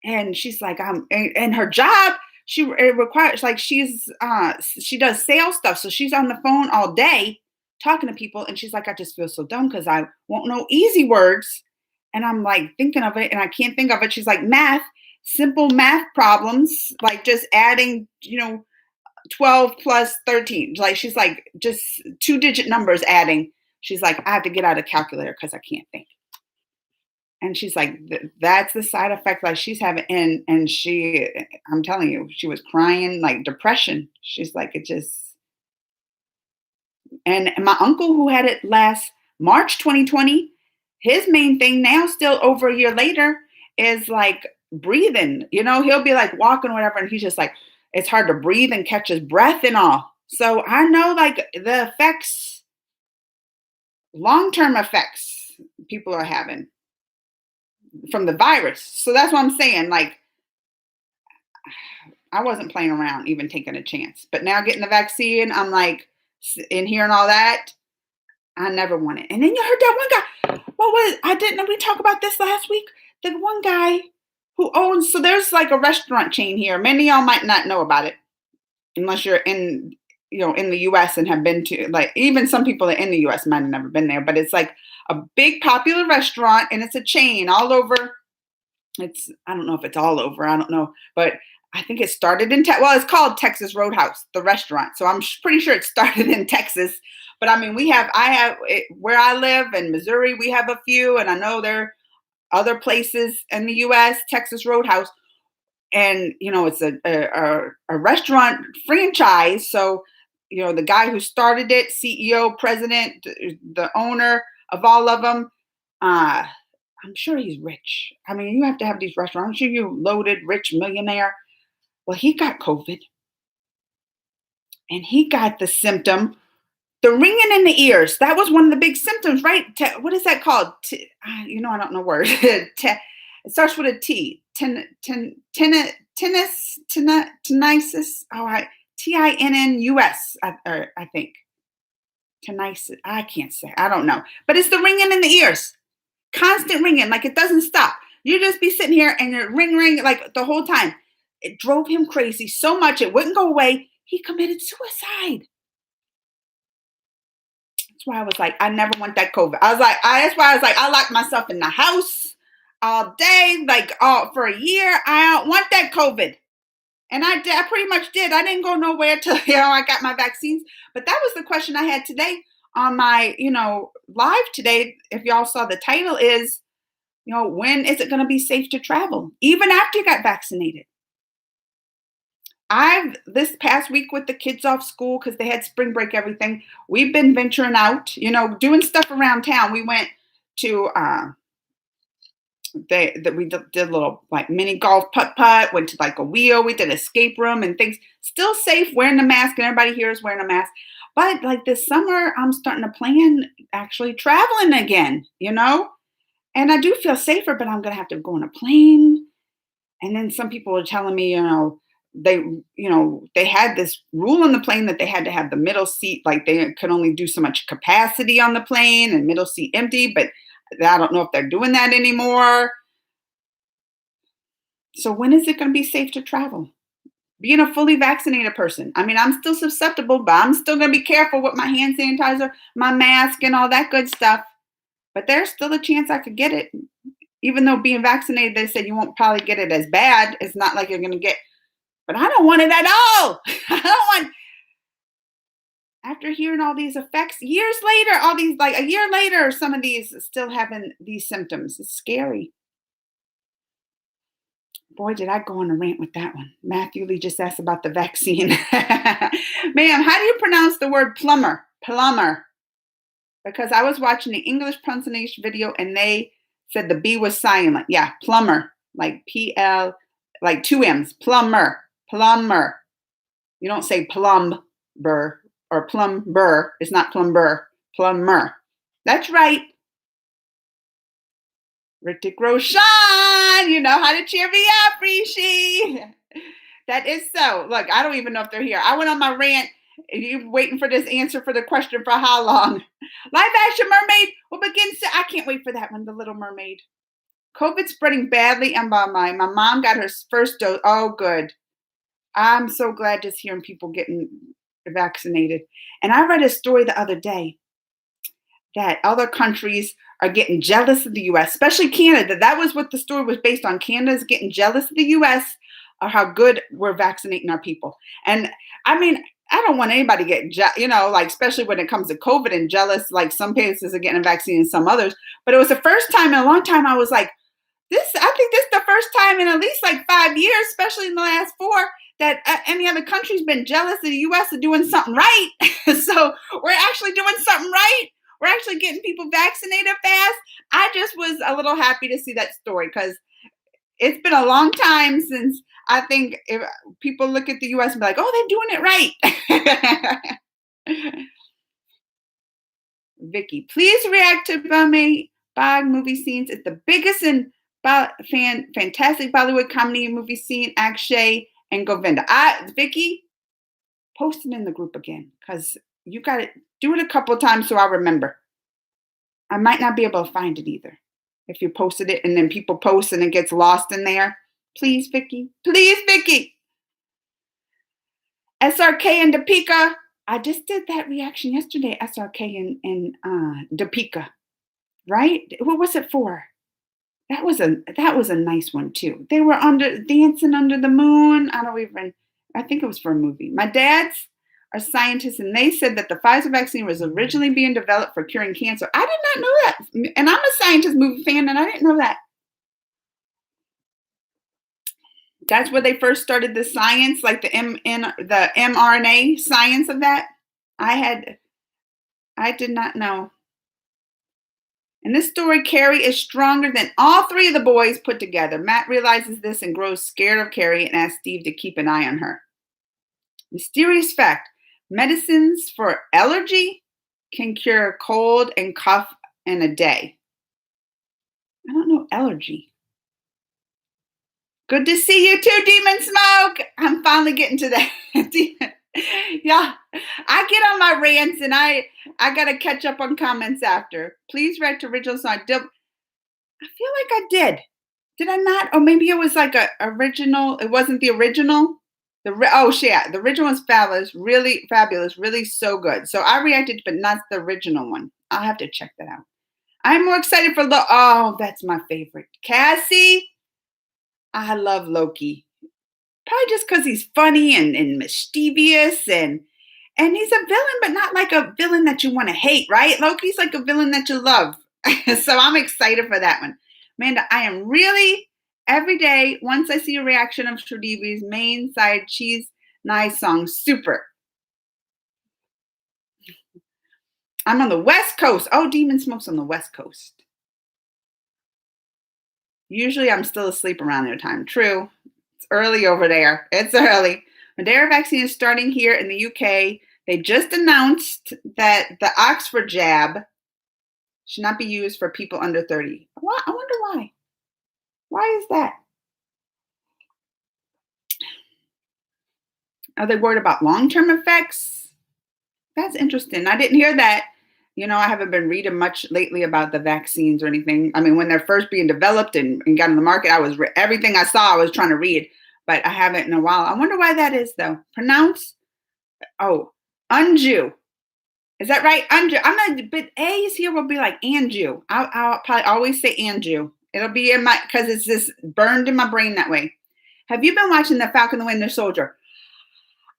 And she's like, and her job, it requires she does sales stuff. So she's on the phone all day talking to people. And she's like, I just feel so dumb because I won't know easy words. And I'm like thinking of it and I can't think of it. She's like, simple math problems, like just adding, 12 plus 13. Like she's like just 2-digit numbers adding. She's like, I have to get out a calculator because I can't think. And she's like, that's the side effect like she's having. And I'm telling you, she was crying, like depression. She's like, and my uncle who had it last March 2020, his main thing now, still over a year later, is like breathing. He'll be like walking or whatever, and he's just like, it's hard to breathe and catch his breath and all. So I know like the effects, long-term effects people are having from the virus. So that's what I'm saying. Like, I wasn't playing around, even taking a chance. But now getting the vaccine, I'm like, in hearing all that, I never want it. And then you heard that one guy. What was I didn't know we talked about this last week. The one guy who owns, so there's like a restaurant chain here. Many of y'all might not know about it unless you're in the US and have been to, like, even some people that in the US might have never been there, but it's like a big popular restaurant and it's a chain all over. I don't know if it's all over. I don't know, but I think it started in it's called Texas Roadhouse, the restaurant. So I'm pretty sure it started in Texas. But I mean, I have where I live in Missouri, we have a few, and I know there are other places in the U.S. Texas Roadhouse, and it's a restaurant franchise. So the guy who started it, CEO, president, the owner of all of them. I'm sure he's rich. I mean, you have to have these restaurants. I'm sure you're loaded, rich millionaire. Well, he got COVID, and he got the symptom, the ringing in the ears. That was one of the big symptoms, right? What is that called? I don't know word. It starts with a T. Tinnitus. All right. Tinnus. I think. Tinnitus. I can't say. I don't know. But it's the ringing in the ears. Constant ringing, like it doesn't stop. You just be sitting here and it ring like the whole time. It drove him crazy so much it wouldn't go away. He committed suicide. That's why I was like, I never want that COVID. That's why I was like, I locked myself in the house all day, like for a year. I don't want that COVID. And I pretty much did. I didn't go nowhere till I got my vaccines. But that was the question I had today on my, live today. If y'all saw, the title is, when is it going to be safe to travel, even after you got vaccinated? This past week with the kids off school, because they had spring break, everything, we've been venturing out, doing stuff around town. We went to, we did a little like mini golf putt, went to like a wheel, we did escape room and things, still safe, wearing the mask, and everybody here is wearing a mask. But like this summer, I'm starting to plan actually traveling again, and I do feel safer, but I'm going to have to go on a plane. And then some people are telling me, they had this rule on the plane that they had to have the middle seat, like they could only do so much capacity on the plane and middle seat empty, but I don't know if they're doing that anymore. So when is it going to be safe to travel? Being a fully vaccinated person. I mean, I'm still susceptible, but I'm still going to be careful with my hand sanitizer, my mask, and all that good stuff. But there's still a chance I could get it. Even though being vaccinated, they said you won't probably get it as bad. It's not like you're going to get, but I don't want it at all. I don't want, after hearing all these effects, years later, all these, like a year later, some of these still having these symptoms. It's scary. Boy, did I go on a rant with that one. Matthew Lee just asked about the vaccine. Ma'am, how do you pronounce the word plumber? Plumber. Because I was watching the English pronunciation video and they said the B was silent. Yeah, plumber. Like P-L, like 2 M's. Plumber. Plumber. You don't say plumber or plumber. It's not plumber. Plumber. That's right. Ritik Roshan, you know how to cheer me up, Rishi. That is so. Look, I don't even know if they're here. I went on my rant. You waiting for this answer for the question for how long? Live action mermaid will begin soon. I can't wait for that one, The Little Mermaid. COVID spreading badly in my mom got her first dose. Oh, good. I'm so glad just hearing people getting vaccinated. And I read a story the other day that other countries are getting jealous of the U.S., especially Canada. That was what the story was based on. Canada's getting jealous of the U.S. or how good we're vaccinating our people. And I mean, I don't want anybody to get, like, especially when it comes to COVID and jealous, like some places are getting a vaccine and some others. But it was the first time in a long time I was like, I think this is the first time in at least like 5 years, especially in the last 4, that any other country's been jealous of the U.S. of doing something right. So we're actually doing something right. We're actually getting people vaccinated fast. I just was a little happy to see that story because it's been a long time since I think if people look at the U.S. and be like, oh, they're doing it right. Vicky, please react to Bagh movie scenes. It's the biggest and fantastic Bollywood comedy movie scene, Akshay and Govinda. Vicky, post it in the group again because you got to do it a couple of times so I remember. I might not be able to find it either. If you posted it and then people post and it gets lost in there. Please, Vicky. Please, Vicky. SRK and Deepika. I just did that reaction yesterday. SRK and Deepika. Right? What was it for? That was a nice one too. They were dancing under the moon. I think it was for a movie. My dad's are scientists, and they said that the Pfizer vaccine was originally being developed for curing cancer. I did not know that. And I'm a scientist movie fan, and I didn't know that. That's where they first started the science, like the mRNA science of that. I did not know. In this story, Carrie is stronger than all three of the boys put together. Matt realizes this and grows scared of Carrie and asks Steve to keep an eye on her. Mysterious fact: medicines for allergy can cure cold and cough in a day. I don't know allergy. Good to see you too, Demon Smoke. I'm finally getting to that. Yeah, I get on my rants and I gotta catch up on comments after. Please read to original song. I feel like I did. Did I not? Or maybe it was like a original. It wasn't the original. The original was fabulous, really so good. So I reacted, but not the original one. I'll have to check that out. I'm more excited for Oh, that's my favorite. Cassie. I love Loki. Probably just because he's funny and mischievous and he's a villain, but not like a villain that you want to hate, right? Loki's like a villain that you love. So I'm excited for that one. Amanda, I am really, every day, once I see a reaction of Sridevi's main side cheese nice song, super. I'm on the West Coast. Oh, Demon Smoke's on the West Coast. Usually I'm still asleep around their time. True. It's early over there. It's early. Moderna vaccine is starting here in the UK. They just announced that the Oxford jab should not be used for people under 30. I wonder why. Why is that? Are they worried about long-term effects? That's interesting. I didn't hear that. You know, I haven't been reading much lately about the vaccines or anything. I mean, when they're first being developed and got on the market, everything I saw, I was trying to read, but I haven't in a while. I wonder why that is, though. Unju. Is that right? Unju. But A's here will be like Anju. I'll probably always say Anju. It'll be because it's just burned in my brain that way. Have you been watching The Falcon and the Winter Soldier?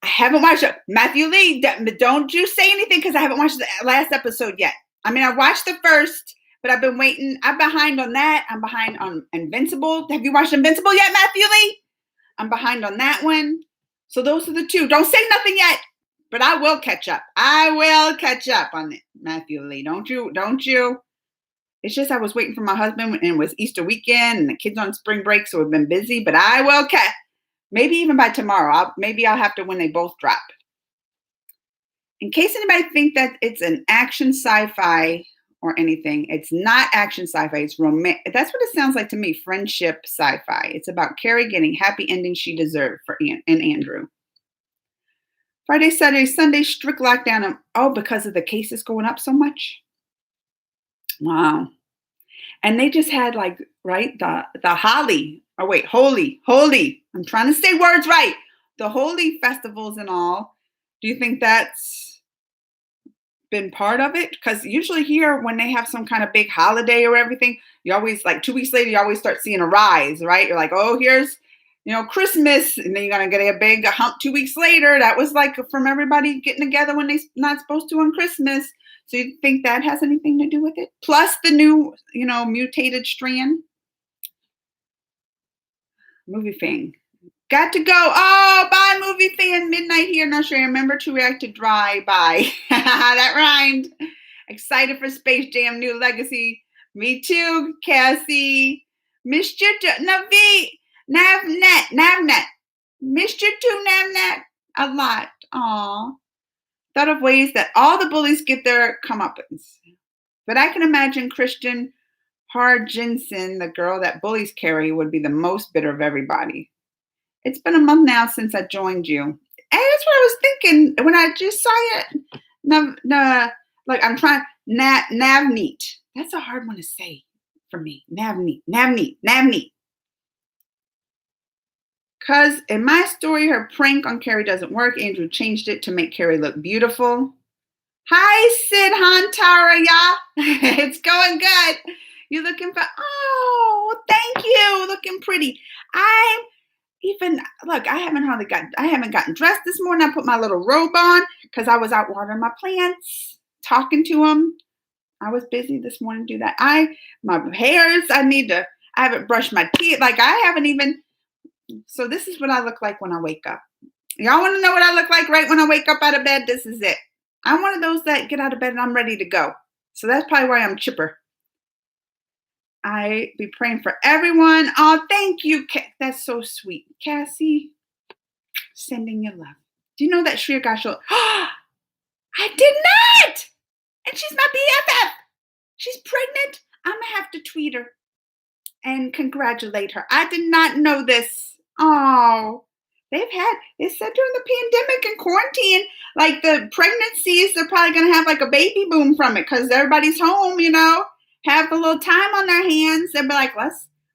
I haven't watched it. Matthew Lee, don't you say anything because I haven't watched the last episode yet. I mean, I watched the first, but I've been waiting. I'm behind on that. I'm behind on Invincible. Have you watched Invincible yet, Matthew Lee? I'm behind on that one. So those are the two. Don't say nothing yet, but I will catch up. I will catch up on it, Matthew Lee. Don't you? It's just I was waiting for my husband and it was Easter weekend and the kids on spring break, so we've been busy, but I will catch. Maybe even by tomorrow. I'll have to when they both drop. In case anybody think that it's an action sci-fi or anything, it's not action sci-fi. It's romantic. That's what it sounds like to me. Friendship sci-fi. It's about Carrie getting happy ending she deserved for Andrew. Friday, Saturday, Sunday, strict lockdown. Because of the cases going up so much. Wow. And they just had the Holly. Oh, wait, Holy. I'm trying to say words right. The Holy festivals and all. Do you think that's been part of it? Because usually here, when they have some kind of big holiday or everything, you always, 2 weeks later, you always start seeing a rise, right? You're like, oh, here's, Christmas. And then you're going to get a big hump 2 weeks later. That was from everybody getting together when they're not supposed to on Christmas. So you think that has anything to do with it? Plus the new, mutated strand? Movie fan. Got to go. Oh, bye, movie fan. Midnight here in Australia. Remember to react to Dry. Bye. That rhymed. Excited for Space Jam New Legacy. Me too, Cassie. Missed you too. Navnet. Missed you too, Navnet. A lot. Aw. Thought of ways that all the bullies get their comeuppance. But I can imagine Christian Hargensen, the girl that bullies Carrie, would be the most bitter of everybody. It's been a month now since I joined you. And that's what I was thinking when I just saw it. I'm trying. Navneet. That's a hard one to say for me. Navneet. Because in my story, her prank on Carrie doesn't work. Andrew changed it to make Carrie look beautiful. Hi, Sid Hantaraya. It's going good. You're looking for, thank you. Looking pretty. I haven't gotten dressed this morning. I put my little robe on because I was out watering my plants, talking to them. I was busy this morning to do that. My hairs, I haven't brushed my teeth. So this is what I look like when I wake up. Y'all want to know what I look like right when I wake up out of bed? This is it. I'm one of those that get out of bed and I'm ready to go. So that's probably why I'm chipper. I be praying for everyone. Oh, thank you. That's so sweet. Cassie, sending you love. Do you know that Shreya Ghoshal? I did not! And she's my BFF. She's pregnant. I'm going to have to tweet her and congratulate her. I did not know this. Oh, it said during the pandemic and quarantine, like the pregnancies, they're probably going to have like a baby boom from it because everybody's home, have a little time on their hands and be like,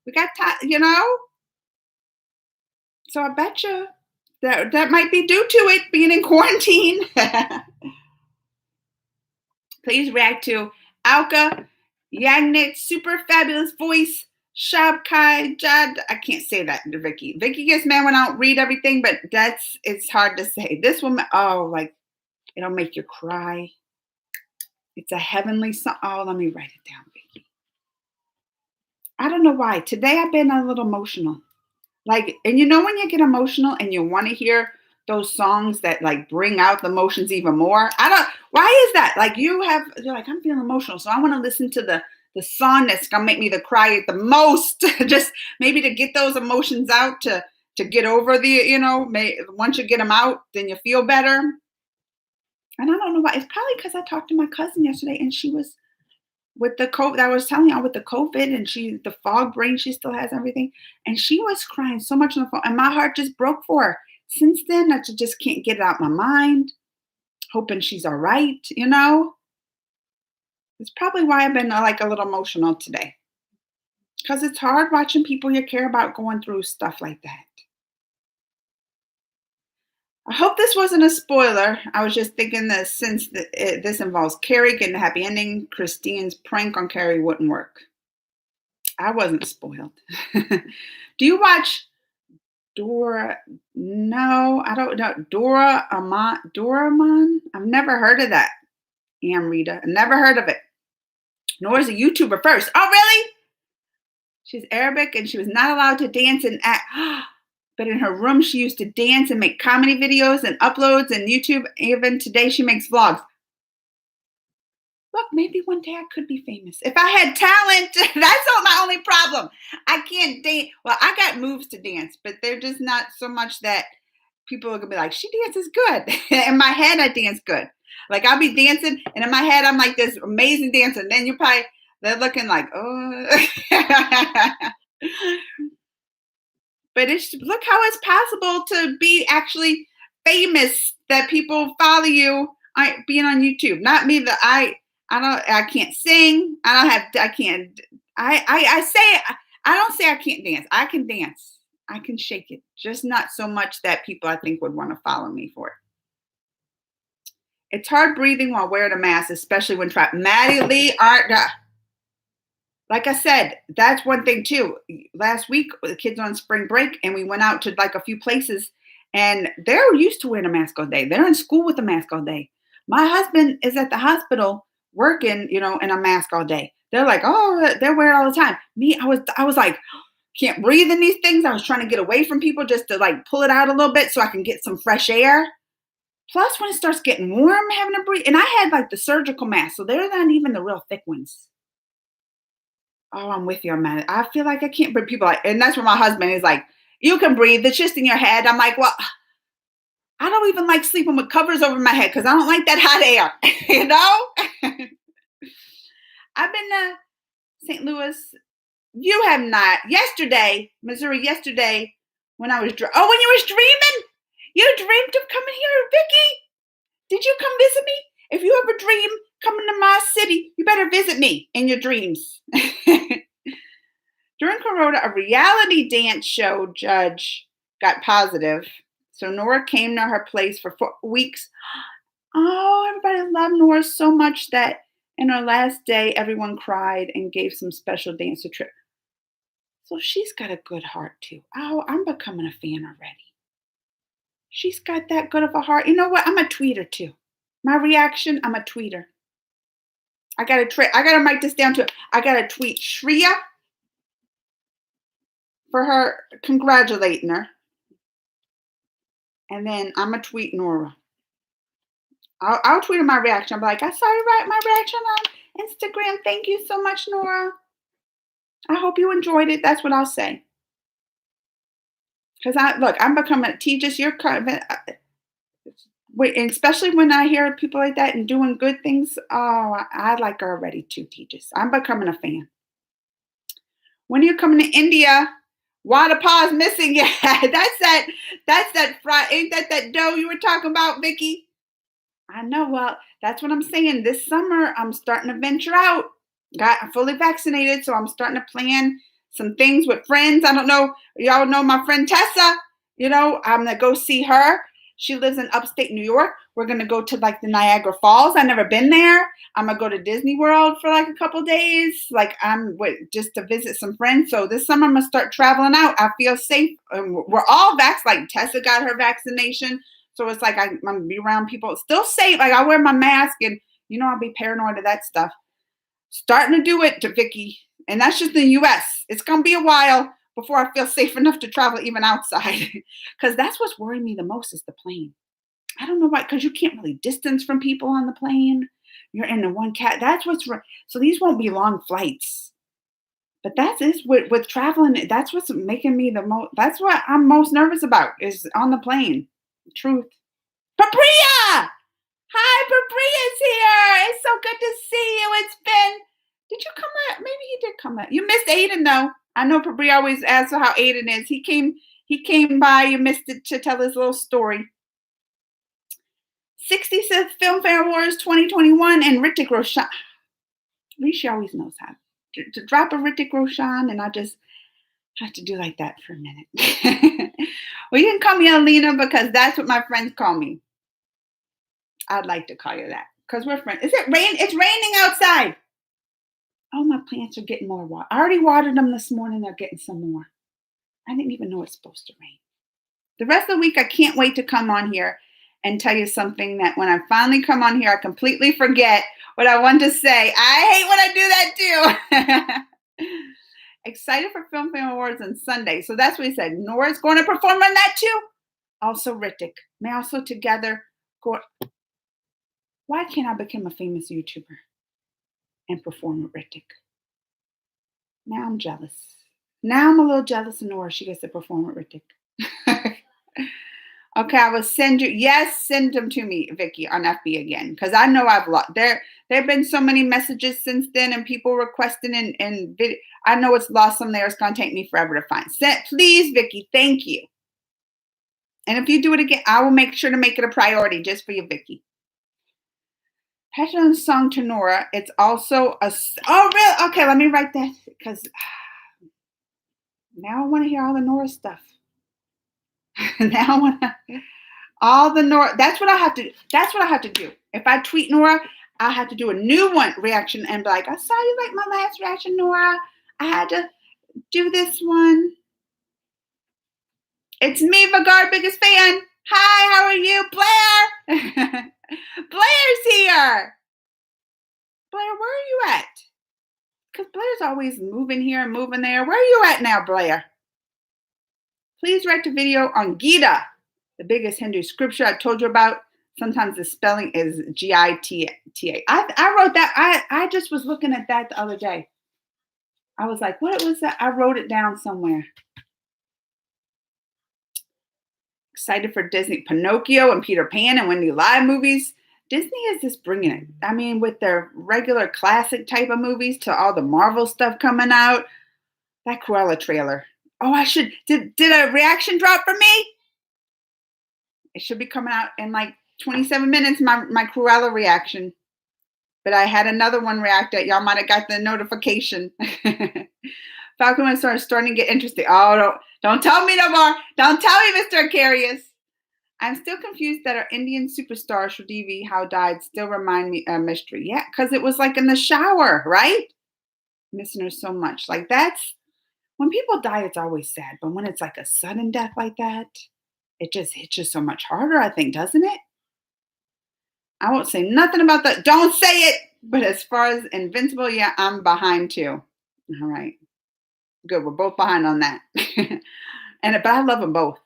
we got time, So I bet you that might be due to it being in quarantine. Please react to Alka Yagnit, super fabulous voice, Shabkai Jad. I can't say that to Vicky. Vicky gets mad when I don't read everything, but it's hard to say. This woman, it'll make you cry. It's a heavenly song. Oh, let me write it down, Vicky. I don't know why. Today I've been a little emotional. And when you get emotional and you want to hear those songs that like bring out the emotions even more. Why is that? You're like, I'm feeling emotional. So I want to listen to the song that's going to make me cry the most, just maybe to get those emotions out to get over once you get them out, then you feel better. And I don't know why. It's probably because I talked to my cousin yesterday and she was with the COVID, I was telling y'all with the COVID and the fog brain she still has, everything. And she was crying so much on the phone and my heart just broke for her. Since then, I just can't get it out of my mind, hoping she's all right, It's probably why I've been a little emotional today. Because it's hard watching people you care about going through stuff like that. I hope this wasn't a spoiler. I was just thinking that since this involves Carrie getting a happy ending, Christine's prank on Carrie wouldn't work. I wasn't spoiled. Do you watch Dora? No, I don't know. Doraemon? I've never heard of that. Rita. I never heard of it. Nor is a YouTuber first. Oh, really? She's Arabic and she was not allowed to dance and act. But in her room, she used to dance and make comedy videos and uploads and YouTube. Even today, she makes vlogs. Look, maybe one day I could be famous. If I had talent, that's not my only problem. I can't dance. Well, I got moves to dance, but they're just not so much that people are going to be like, she dances good. In my head, I dance good. I'll be dancing, and in my head, I'm like this amazing dancer. And then they're looking like, oh. But look how it's possible to be actually famous, that people follow you being on YouTube. Not me, that I can't sing. I don't say I can't dance. I can dance. I can shake it. Just not so much that people I think would want to follow me for it. It's hard breathing while wearing a mask, especially when trapped. Maddie Lee Art. Like I said, that's one thing too. Last week, the kids on spring break, and we went out to a few places, and they're used to wearing a mask all day. They're in school with a mask all day. My husband is at the hospital working, in a mask all day. They're like, oh, they're wearing it all the time. Me, I was like, can't breathe in these things. I was trying to get away from people just to pull it out a little bit so I can get some fresh air. Plus, when it starts getting warm, having to breathe. And I had the surgical mask, so they're not even the real thick ones. Oh, I'm with you on that. I feel like I can't breathe. People and that's where my husband is like, you can breathe. It's just in your head. I'm like, well, I don't even like sleeping with covers over my head because I don't like that hot air, I've been to St. Louis. You have not. Missouri, yesterday, when I was, when you was dreaming? You dreamed of coming here, Vicky? Did you come visit me? If you ever dream coming to my city, you better visit me in your dreams. During Corona, a reality dance show judge got positive. So Nora came to her place for 4 weeks. Oh, everybody loved Nora so much that in her last day, everyone cried and gave some special dance to Trip. So she's got a good heart too. Oh, I'm becoming a fan already. She's got that good of a heart. You know what? I'm a tweeter too. My reaction, I'm a tweeter. I gotta write this down too. I gotta tweet Shreya for her congratulating her. And then I'm gonna tweet Nora. I'll tweet my reaction. I'll be like, I saw my reaction on Instagram. Thank you so much, Nora. I hope you enjoyed it. That's what I'll say. Because I'm becoming Tejas. You're especially when I hear people like that and doing good things. Oh, I like her already too, Tejas. I'm becoming a fan. When are you coming to India? Wada Pa's missing. Yeah, that's that fry. Ain't that dough you were talking about, Vicky? I know. Well, that's what I'm saying. This summer, I'm starting to venture out. Got fully vaccinated, so I'm starting to plan some things with friends. I don't know. Y'all know my friend Tessa. I'm gonna go see her. She lives in upstate New York. We're gonna go to like the Niagara Falls. I've never been there. I'm gonna go to Disney World for like a couple days. Like just to visit some friends. So this summer I'm gonna start traveling out. I feel safe. We're all vaxxed. Like Tessa got her vaccination. So it's like I'm gonna be around people still safe. Like I wear my mask and I'll be paranoid of that stuff. Starting to do it to Vicky. And that's just in the US. It's gonna be a while before I feel safe enough to travel even outside. Because that's what's worrying me the most is the plane. I don't know why, because you can't really distance from people on the plane. You're in the one cat. That's what's so these won't be long flights. But that is with traveling, that's what's making me the most, that's what I'm most nervous about is on the plane. Truth. Papriya! Hi, Papriya's here. It's so good to see you. Did you come out? Maybe you did come out. You missed Aiden though. I know Papriya always asks how Aiden is. He came by. You missed it to tell his little story. 66th Filmfare Awards 2021 and Hrithik Roshan. Rishi always knows how to drop a Hrithik Roshan, and I just have to do like that for a minute. Well, you can call me Alina because that's what my friends call me. I'd like to call you that because we're friends. Is it rain? It's raining outside. Oh, my plants are getting more water. I already watered them this morning. They're getting some more. I didn't even know it's supposed to rain. The rest of the week, I can't wait to come on here and tell you something that when I finally come on here, I completely forget what I want to say. I hate when I do that too. Excited for Film Fame Awards on Sunday. So that's what he said. Nora's going to perform on that too. Also Hrithik. May also together go. Why can't I become a famous YouTuber and perform with Hrithik? Now I'm jealous. Now I'm a little jealous of Nora. She gets to perform with Hrithik. Okay, I will send you. Yes, send them to me, Vicky, on FB again. Because I know I've lost. There have been so many messages since then and people requesting and video. I know it's lost some there. It's going to take me forever to find. Please, Vicky, thank you. And if you do it again, I will make sure to make it a priority just for you, Vicky. Passion song to Nora. It's also a. Oh, really? Okay, let me write that because now I want to hear all the Nora stuff. Now I want to all the Nora. That's what I have to do. That's what I have to do. If I tweet Nora, I have to do a new one reaction and be like, I saw you like my last reaction, Nora. I had to do this one. It's me, Vigard, biggest fan. Hi, how are you, Blair? Blair's here. Blair, where are you at? Because Blair's always moving here and moving there. Where are you at now, Blair? Please write the video on Gita, the biggest Hindu scripture I told you about. Sometimes the spelling is Gita. I wrote that. I just was looking at that the other day. I was like, what was that? I wrote it down somewhere. Excited for Disney, Pinocchio and Peter Pan and Wendy Live movies. Disney is just bringing it. I mean, with their regular classic type of movies to all the Marvel stuff coming out. That Cruella trailer. Oh, I should. Did a reaction drop for me? It should be coming out in like 27 minutes, my Cruella reaction. But I had another one reacted. Y'all might have got the notification. Falcon and Storm starting to get interesting. Oh, don't tell me no more. Don't tell me, Mr. Aquarius. I'm still confused that our Indian superstar, Sridevi, how died, still remind me a mystery. Yeah, because it was like in the shower, right? Missing her so much. Like that's, when people die, it's always sad. But when it's like a sudden death like that, it just hits you so much harder, I think, doesn't it? I won't say nothing about that. Don't say it. But as far as Invincible, yeah, I'm behind too. All right. Good. We're both behind on that. But I love them both.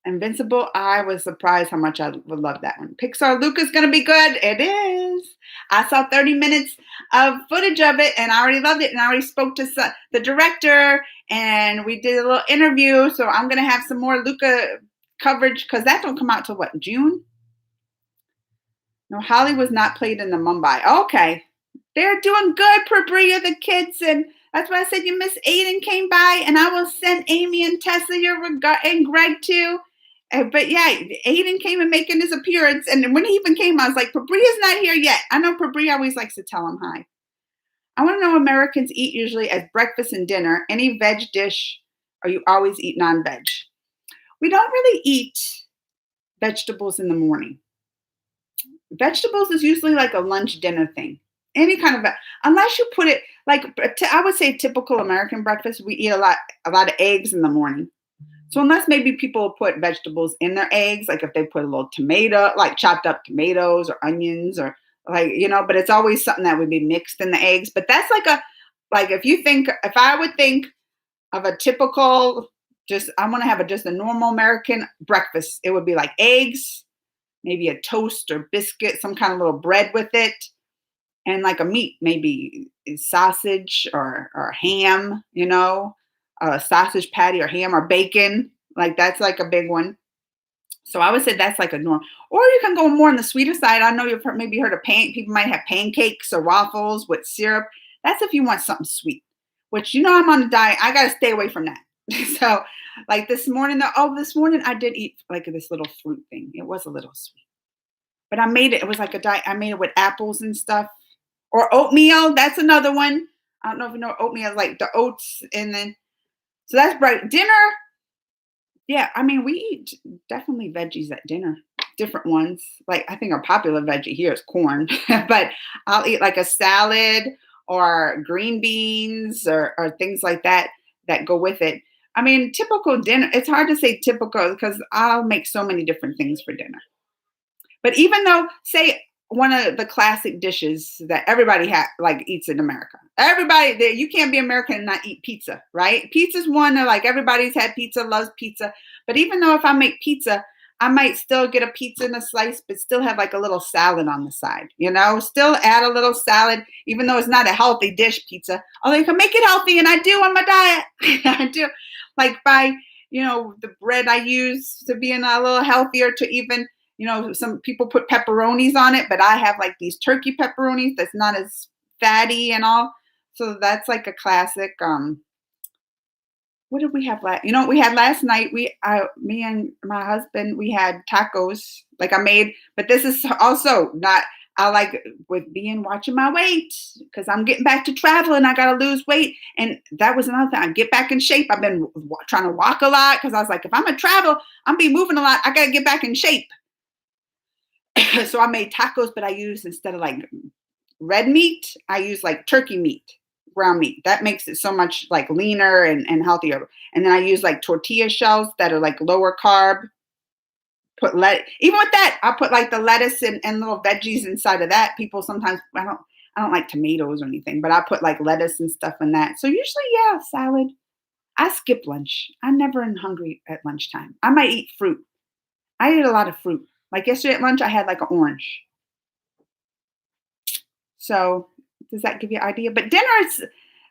Invincible, I was surprised how much I would love that one. Pixar Luca's gonna be good. It is. I saw 30 minutes of footage of it and I already loved it. And I already spoke to the director and we did a little interview. So I'm gonna have some more Luca coverage because that don't come out till what, June? No, Holly was not played in the Mumbai. Okay. They're doing good, Prabria, the kids, and that's why I said you miss Aiden came by, and I will send Amy and Tessa your regard and Greg too. But yeah, Aiden came and making his appearance, and when he even came, I was like, Prabria's not here yet. I know Prabria always likes to tell him hi. I want to know Americans eat usually as breakfast and dinner. Any veg dish, or you always eat non-veg? We don't really eat vegetables in the morning. Vegetables is usually like a lunch dinner thing. Any kind of, unless you put it like, I would say typical American breakfast, we eat a lot of eggs in the morning. So unless maybe people put vegetables in their eggs, like if they put a little tomato, like chopped up tomatoes or onions or like, but it's always something that would be mixed in the eggs. But that's if I would think of a typical, I want to have just a normal American breakfast, it would be like eggs, maybe a toast or biscuit, some kind of little bread with it. And like a meat, maybe sausage or ham, a sausage patty or ham or bacon. Like that's like a big one. So I would say that's like a norm. Or you can go more on the sweeter side. I know you've maybe heard of people might have pancakes or waffles with syrup. That's if you want something sweet, which, I'm on a diet. I got to stay away from that. So like this morning I did eat like this little fruit thing. It was a little sweet, but I made it. It was like a diet. I made it with apples and stuff. Or oatmeal, that's another one. I don't know if you know oatmeal, like the oats, and then so that's bright. Dinner, yeah. I mean, we eat definitely veggies at dinner. Different ones. Like I think a popular veggie here is corn, but I'll eat like a salad or green beans or things like that go with it. I mean, typical dinner. It's hard to say typical because I'll make so many different things for dinner. But even though, say, one of the classic dishes that everybody eats in America. You can't be American and not eat pizza, right? Pizza's one of everybody's had pizza, loves pizza. But even though if I make pizza, I might still get a pizza in a slice, but still have like a little salad on the side, still add a little salad, even though it's not a healthy dish, pizza. Although you can make it healthy, and I do on my diet. I do by, the bread I use to be a little healthier to even, some people put pepperonis on it, but I have like these turkey pepperonis that's not as fatty and all. So that's like a classic. What did we have last? We had last night. Me and my husband, we had tacos. Like I made, but this is also not. I like watching my weight because I'm getting back to travel and I got to lose weight. And that was another thing. I get back in shape. I've been trying to walk a lot because I was like, if I'm gonna travel, I'm be moving a lot. I got to get back in shape. So I made tacos, but I used, instead of like red meat, I use like turkey meat, ground meat. That makes it so much like leaner and healthier. And then I use like tortilla shells that are like lower carb. Even with that, I put like the lettuce and little veggies inside of that. People sometimes, I don't like tomatoes or anything, but I put like lettuce and stuff in that. So usually, yeah, salad. I skip lunch. I'm never hungry at lunchtime. I might eat fruit. I eat a lot of fruit. Like yesterday at lunch, I had like an orange. So does that give you an idea? But dinner,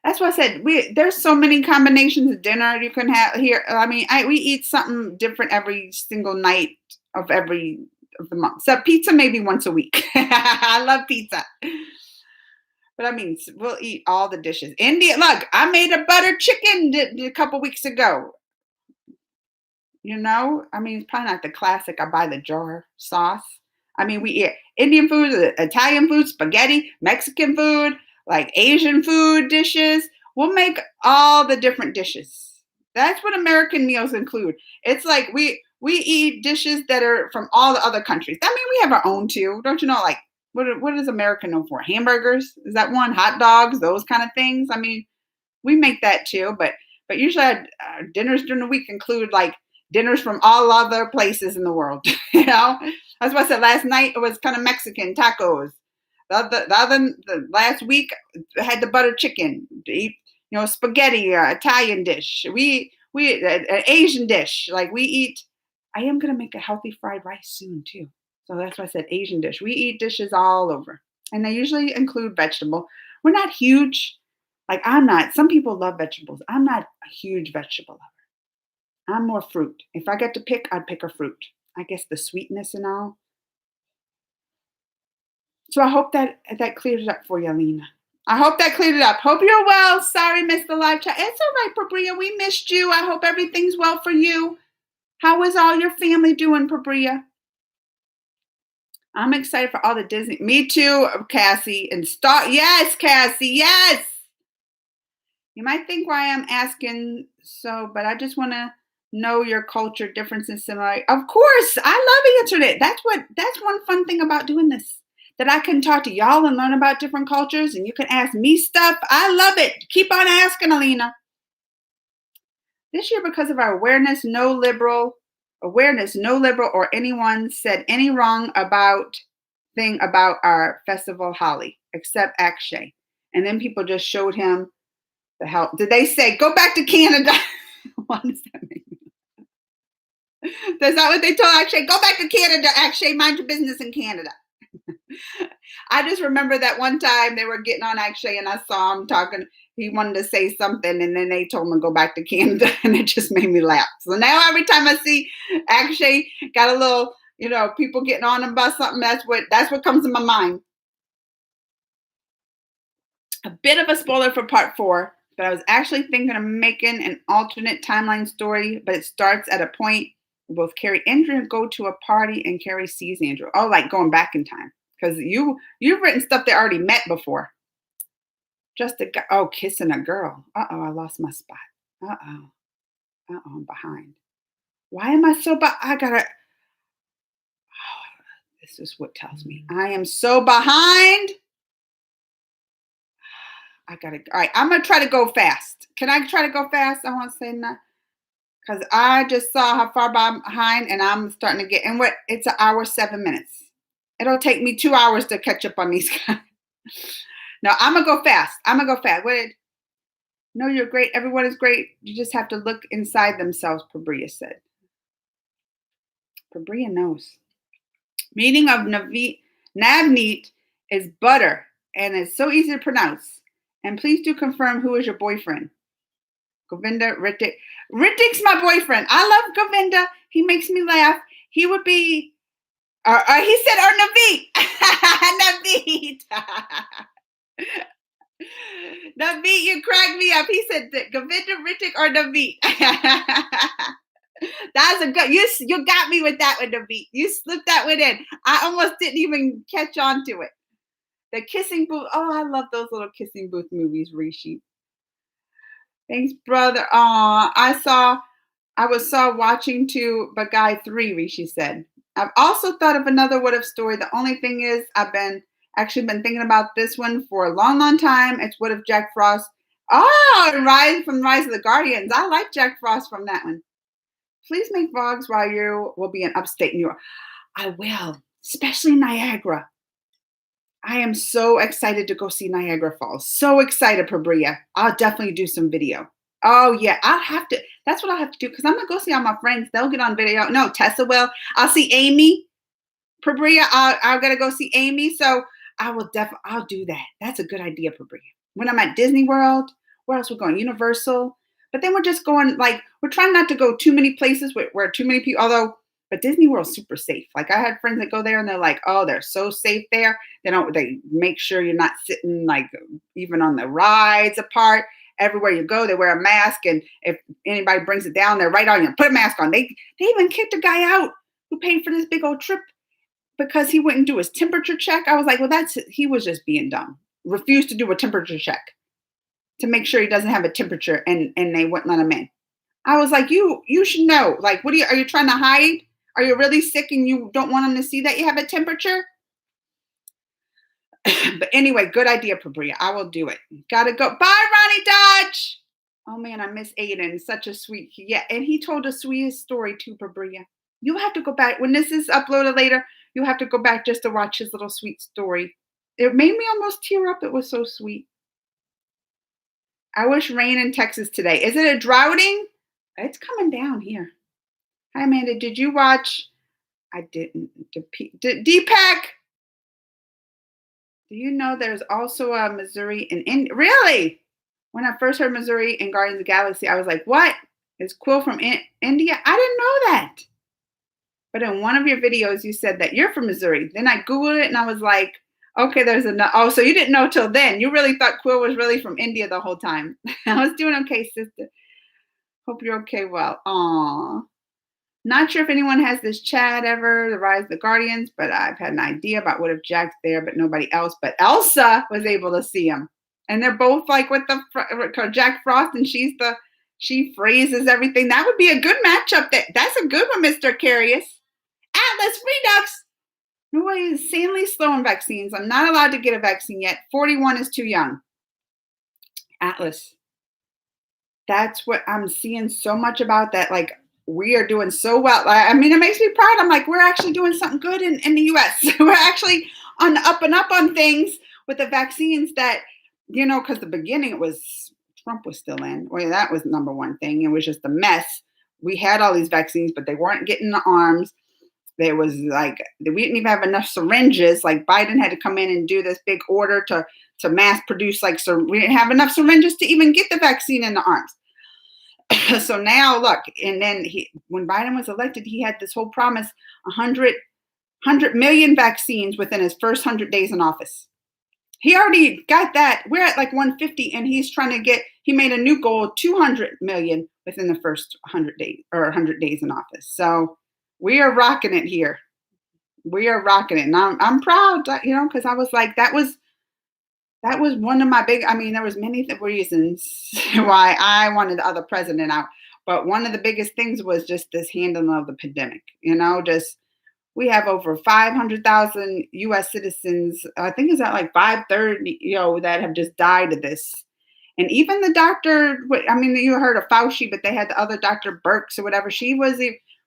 that's what I said. There's so many combinations of dinner you can have here. I mean, we eat something different every single night of the month. So pizza maybe once a week. I love pizza. But I mean, we'll eat all the dishes. Look, I made a butter chicken a couple weeks ago. I mean, it's probably not the classic. I buy the jar sauce. I mean, we eat Indian food, Italian food, spaghetti, Mexican food, like Asian food dishes. We'll make all the different dishes. That's what American meals include. It's like we eat dishes that are from all the other countries. I mean, we have our own too. Don't you know, like, what is America known for? Hamburgers? Is that one? Hot dogs? Those kind of things? I mean, we make that too. But usually our dinners during the week include like dinners from all other places in the world. That's what I said last night. It was kind of Mexican tacos. The last week I had the butter chicken. To eat, spaghetti, Italian dish. We an Asian dish. Like we eat I am going to make a healthy fried rice soon too. So that's why I said Asian dish. We eat dishes all over. And they usually include vegetable. We're not huge. Like I'm not. Some people love vegetables. I'm not a huge vegetable lover. I'm more fruit. If I get to pick, I'd pick a fruit. I guess the sweetness and all. So I hope that cleared it up for you, Alina. I hope that cleared it up. Hope you're well. Sorry, missed the live chat. It's all right, Pabria. We missed you. I hope everything's well for you. How is all your family doing, Pabria? I'm excited for all the Disney. Me too, Cassie. And yes, Cassie, yes. You might think why I'm asking so, but I just want to know your culture differences, similarity. Of course, I love answering it. That's one fun thing about doing this. That I can talk to y'all and learn about different cultures, and you can ask me stuff. I love it. Keep on asking, Alina. This year, because of our awareness, no liberal or anyone said any wrong thing about our festival Holi, except Akshay. And then people just showed him the help. Did they say, go back to Canada? What does that mean? That's not what they told Akshay. Go back to Canada, Akshay. Mind your business in Canada. I just remember that one time they were getting on Akshay and I saw him talking. He wanted to say something and then they told him to go back to Canada and it just made me laugh. So now every time I see Akshay got a little, people getting on him about something, that's what comes to my mind. A bit of a spoiler for part 4, but I was actually thinking of making an alternate timeline story, but it starts at a point where both Carrie and Andrew go to a party and Carrie sees Andrew. Oh, like going back in time. Because you've written stuff they already met before. Just a guy. Oh, kissing a girl. Uh-oh, I lost my spot. Uh-oh, I'm behind. Why am I so behind? This is what tells me. I am so behind. All right, I'm going to try to go fast. Can I try to go fast? I want to say no. Because I just saw how far behind and I'm starting to get, and it's an hour, 7 minutes. It'll take me 2 hours to catch up on these guys. No, I'm going to go fast. No, you're great. Everyone is great. You just have to look inside themselves, Pabria said. Pabria knows. Meaning of Navneet is butter, and it's so easy to pronounce. And please do confirm who is your boyfriend. Govinda Ritik. Ritik's my boyfriend. I love Govinda. He makes me laugh. He would be... he said, or Naveed. Naveed. Naveed, you cracked me up. He said, Govinda, Ritik, or Naveed. That's a good, you got me with that one, Naveed. You slipped that one in. I almost didn't even catch on to it. The kissing booth. Oh, I love those little kissing booth movies, Rishi. Thanks, brother. I was watching too, but Guy 3, Rishi said. I've also thought of another what if story. The only thing is I've been thinking about this one for a long, long time. It's what if Jack Frost. Oh, Rise of the Guardians. I like Jack Frost from that one. Please make vlogs while you will be in upstate New York. I will, especially Niagara. I am so excited to go see Niagara Falls. So excited, Pabria. I'll definitely do some video. Oh, yeah. That's what I'll have to do because I'm going to go see all my friends. They'll get on video. No, Tessa will. I'll see Amy. Pabria, I'm going to go see Amy. So I'll do that. That's a good idea, Pabria. When I'm at Disney World, where else we're going? Universal. But then we're just going, we're trying not to go too many places where too many people, but Disney World's super safe. Like I had friends that go there and they're like, oh, they're so safe there. They make sure you're not sitting even on the rides apart. Everywhere you go, they wear a mask. And if anybody brings it down, they're right on you. Put a mask on. They even kicked a guy out who paid for this big old trip because he wouldn't do his temperature check. I was like, well, he was just being dumb. Refused to do a temperature check to make sure he doesn't have a temperature and they wouldn't let him in. I was like, you should know. Like, are you trying to hide? Are you really sick and you don't want them to see that you have a temperature? But anyway, good idea, Pabria. I will do it. Gotta go. Bye, Ronnie Dodge. Oh man, I miss Aiden. Such a sweet. Yeah, and he told the sweetest story too, Pabria. You'll have to go back. When this is uploaded later, you'll have to go back just to watch his little sweet story. It made me almost tear up. It was so sweet. I wish rain in Texas today. Is it a droughting? It's coming down here. Hi, Amanda. Did you watch? I didn't. Deepak, do you know there's also a Missouri in really? When I first heard Missouri in Guardians of the Galaxy, I was like, what? Is Quill from India? I didn't know that. But in one of your videos, you said that you're from Missouri. Then I Googled it and I was like, okay, there's another. Oh, so you didn't know till then. You really thought Quill was really from India the whole time. I was doing okay, sister. Hope you're okay. Well, aw. Not sure if anyone has this chat ever, The Rise of the Guardians, but I've had an idea about what if Jack's there, but nobody else. But Elsa was able to see him. And they're both like with the Jack Frost, and she phrases everything. That would be a good matchup. That's a good one, Mr. Curious. Atlas Redux. Nobody is insanely slow in vaccines. I'm not allowed to get a vaccine yet. 41 is too young. Atlas. That's what I'm seeing so much about that. Like, we are doing so well. I mean, it makes me proud. I'm like, we're actually doing something good in the U.S. We're actually on the up and up on things with the vaccines that, you know, because the beginning it was Trump was still in. Well, that was number one thing. It was just a mess. We had all these vaccines, but they weren't getting the arms. There was like, we didn't even have enough syringes. Like Biden had to come in and do this big order to mass produce. Like, so we didn't have enough syringes to even get the vaccine in the arms. So now look, and then when Biden was elected, he had this whole promise, 100 million vaccines within his first 100 days in office. He already got that. We're at like 150, and he's trying to he made a new goal of 200 million within the first 100 days or 100 days in office. So we are rocking it here. We are rocking it. And I'm proud, you know, because I was like, that was one of my there was many reasons why I wanted the other president out. But one of the biggest things was just this handling of the pandemic. You know, we have over 500,000 U.S. citizens. I think it's at like 530, you know, that have just died of this. And even the doctor, you heard of Fauci, but they had the other Dr. Birx or whatever. She was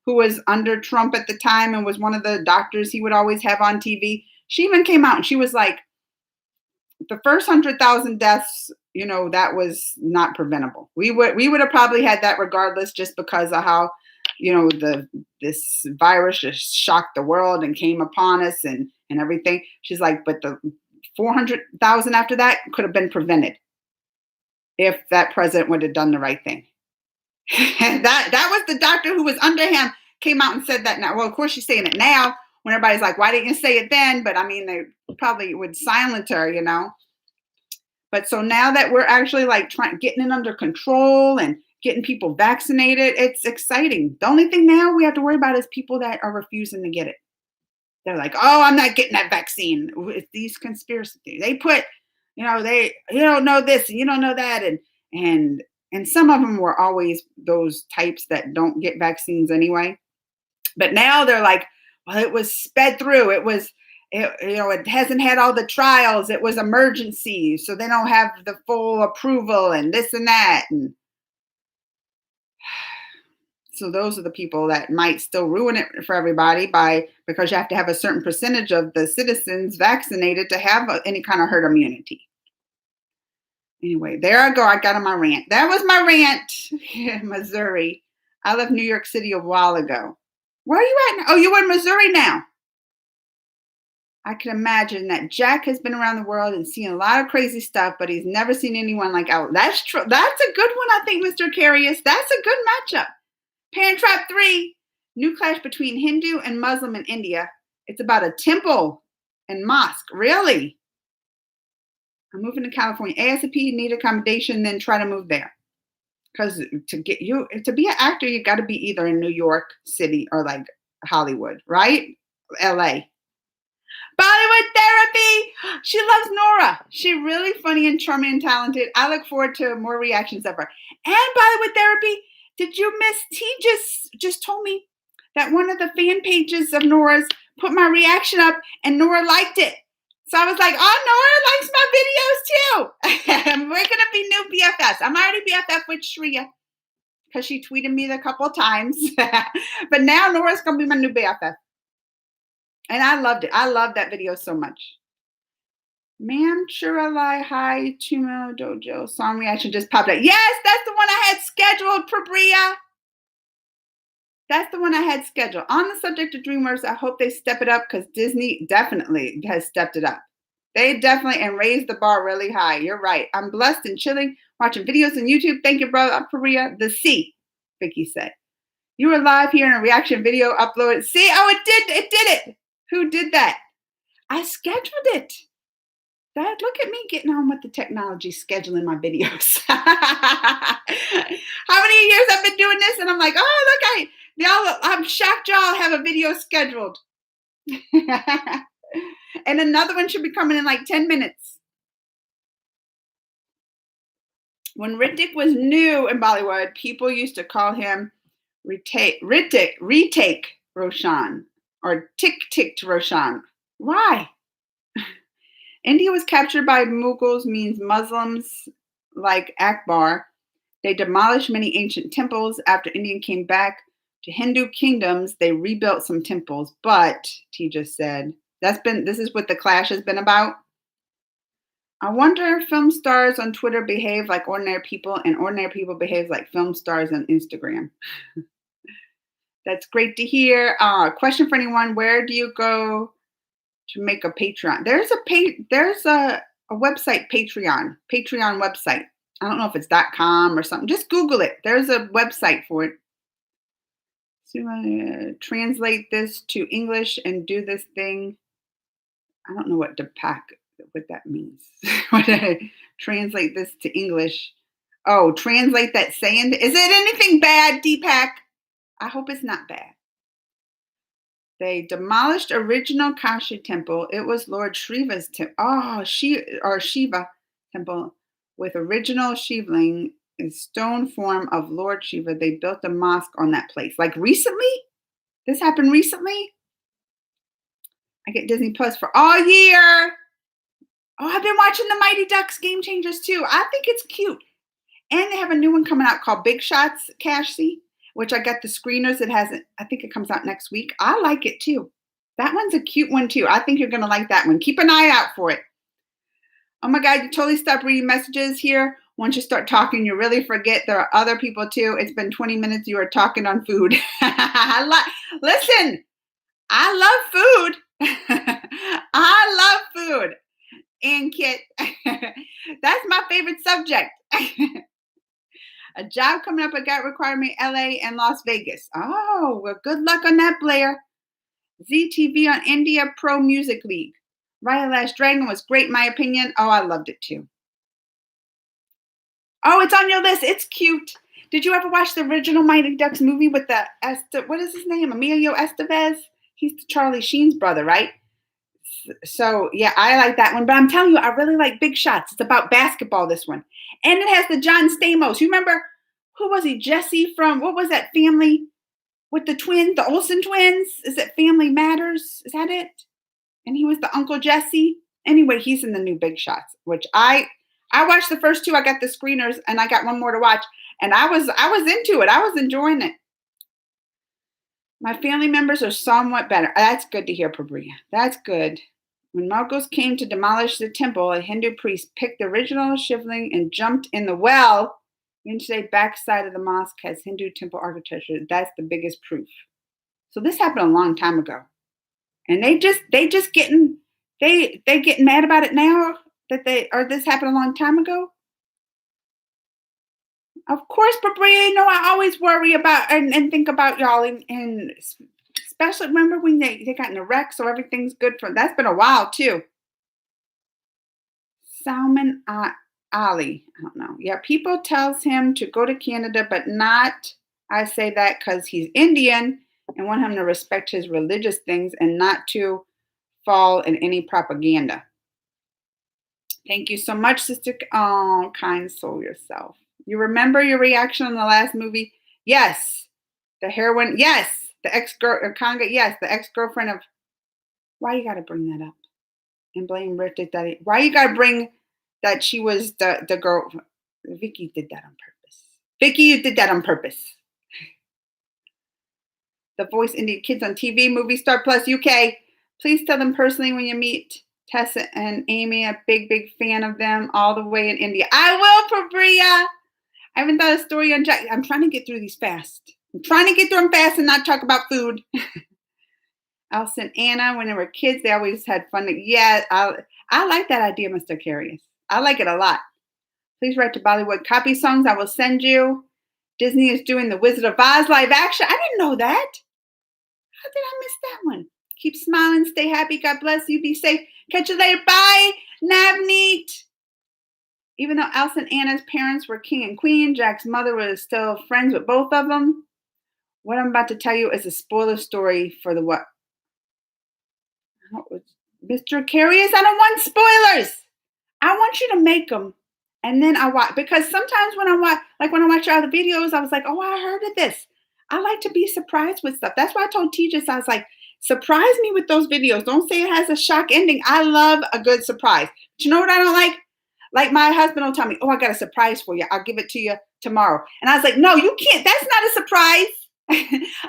who was under Trump at the time and was one of the doctors he would always have on TV. She even came out and she was like, the first 100,000 deaths, you know, that was not preventable. We would have probably had that regardless, just because of how, you know, this virus just shocked the world and came upon us and everything. She's like, but the 400,000 after that could have been prevented if that president would have done the right thing. And that was the doctor who was under him came out and said that now. Well, of course she's saying it now when everybody's like, why didn't you say it then? But I mean, they probably would silence her, you know. But so now that we're actually like getting it under control and getting people vaccinated, it's exciting. The only thing now we have to worry about is people that are refusing to get it. They're like, oh, I'm not getting that vaccine. It's these conspiracy theories. They put, you know, you don't know this and you don't know that. And some of them were always those types that don't get vaccines anyway. But now they're like, well, it was sped through. It hasn't had all the trials. It was emergency. So they don't have the full approval and this and that. And so those are the people that might still ruin it for everybody because you have to have a certain percentage of the citizens vaccinated to have any kind of herd immunity. Anyway, there I go. I got on my rant. That was my rant. Missouri. I left New York City a while ago. Where are you at now? Oh, you're in Missouri now. I can imagine that Jack has been around the world and seen a lot of crazy stuff, but he's never seen anyone like Al. That's true. That's a good one, I think, Mr. Curious. That's a good matchup. Parent Trap 3, new clash between Hindu and Muslim in India. It's about a temple and mosque. Really? I'm moving to California. ASAP, need accommodation, then try to move there. Because to be an actor, you got to be either in New York City or like Hollywood, right? LA. Bollywood Therapy. She loves Nora. She's really funny and charming and talented. I look forward to more reactions of her. And Bollywood Therapy, did you miss? He just told me that one of the fan pages of Nora's put my reaction up and Nora liked it. So I was like, oh, Nora likes my videos too. We're going to be new BFFs. I'm already BFF with Shreya because she tweeted me a couple of times. But now Nora's going to be my new BFF. And I loved it. I loved that video so much. Ma'am Churalai Hi Chuma Dojo song reaction just popped up. Yes, that's the one I had scheduled, Prabria. That's the one I had scheduled. On the subject of DreamWorks, I hope they step it up because Disney definitely has stepped it up. They definitely and raised the bar really high. You're right. I'm blessed and chilling, watching videos on YouTube. Thank you, brother. Maria. The C, Vicky said. You were live here in a reaction video uploaded. See, oh, it did it. Who did that? I scheduled it. Look at me getting on with the technology, scheduling my videos. How many years I've been doing this? And I'm like, oh, look, I'm shocked y'all have a video scheduled. And another one should be coming in like 10 minutes. When Hrithik was new in Bollywood, people used to call him Retake Roshan or Tik Roshan. Why? India was captured by Mughals, means Muslims like Akbar. They demolished many ancient temples. After India came back to Hindu kingdoms, they rebuilt some temples. But, T just said, this is what the clash has been about. I wonder if film stars on Twitter behave like ordinary people and ordinary people behave like film stars on Instagram. That's great to hear. Question for anyone, where do you go to make a Patreon? There's a website, Patreon website. I don't know if it's .com or something. Just Google it. There's a website for it. So translate this to English and do this thing. I don't know what that means. Translate this to English. Oh, translate that saying. Is it anything bad, Deepak? I hope it's not bad. They demolished original Kashi temple. It was Lord Shiva's temple. Oh, Shiva temple with original Shivling, a stone form of Lord Shiva. They built a mosque on that place. Like recently? This happened recently? I get Disney Plus for all year. Oh, I've been watching the Mighty Ducks Game Changers too. I think it's cute. And they have a new one coming out called Big Shots, Cassie, which I got the screeners. I think it comes out next week. I like it too. That one's a cute one too. I think you're going to like that one. Keep an eye out for it. Oh my God, you totally stop reading messages here. Once you start talking, you really forget there are other people too. It's been 20 minutes. You are talking on food. Listen, I love food. I love food. And Kit, that's my favorite subject. A job coming up, I got requirement LA and Las Vegas. Oh, well, good luck on that, Blair. ZTV on India Pro Music League. Raya Last Dragon was great, in my opinion. Oh, I loved it too. Oh, it's on your list. It's cute. Did you ever watch the original Mighty Ducks movie with what is his name? Emilio Estevez? He's Charlie Sheen's brother, right? So, yeah, I like that one. But I'm telling you, I really like Big Shots. It's about basketball, this one. And it has the John Stamos. You remember, who was he? Jesse from, what was that family with the twins, the Olsen twins? Is it Family Matters? Is that it? And he was the Uncle Jesse. Anyway, he's in the new Big Shots, which I watched the first two. I got the screeners, and I got one more to watch. And I was into it. I was enjoying it. My family members are somewhat better. That's good to hear, Prabria. That's good. When Mughals came to demolish the temple, a Hindu priest picked the original Shivling and jumped in the well. Even today, backside of the mosque has Hindu temple architecture. That's the biggest proof. So this happened a long time ago. And they getting mad about it now this happened a long time ago. Of course, Prabria, you know, I always worry about and think about y'all and especially remember when they got in a wreck, so everything's good for that's been a while too. Salman Ali, I don't know. Yeah, people tells him to go to Canada, but not, I say that because he's Indian and want him to respect his religious things and not to fall in any propaganda. Thank you so much, sister. Oh, kind soul yourself. You remember your reaction on the last movie? Yes. The heroine, yes. The ex-girlfriend, yes. The ex-girlfriend of, why you got to bring that up? And blame Hrithik. Why you got to bring that she was the girl? Vicky did that on purpose. Vicky, you did that on purpose. The Voice Indian Kids on TV, Movie Star Plus UK. Please tell them personally when you meet Tessa and Amy. A big, big fan of them all the way in India. I will, Prabria. I haven't done a story on Jack. I'm trying to get through these fast. I'm trying to get through them fast and not talk about food. Elsa and Anna, when they were kids, they always had fun. Yeah, I like that idea, Mr. Curious. I like it a lot. Please write to Bollywood copy songs. I will send you. Disney is doing the Wizard of Oz live action. I didn't know that. How did I miss that one? Keep smiling. Stay happy. God bless you. Be safe. Catch you later. Bye, Navneet. Even though Elsa and Anna's parents were king and queen, Jack's mother was still friends with both of them. What I'm about to tell you is a spoiler story for the what? Mr. Curious, I don't want spoilers. I want you to make them. And then I watch, because sometimes when I watch other videos, I was like, oh, I heard of this. I like to be surprised with stuff. That's why I told Tejas, I was like, surprise me with those videos. Don't say it has a shock ending. I love a good surprise. But you know what I don't like? Like my husband will tell me, oh, I got a surprise for you. I'll give it to you tomorrow. And I was like, no, you can't. That's not a surprise.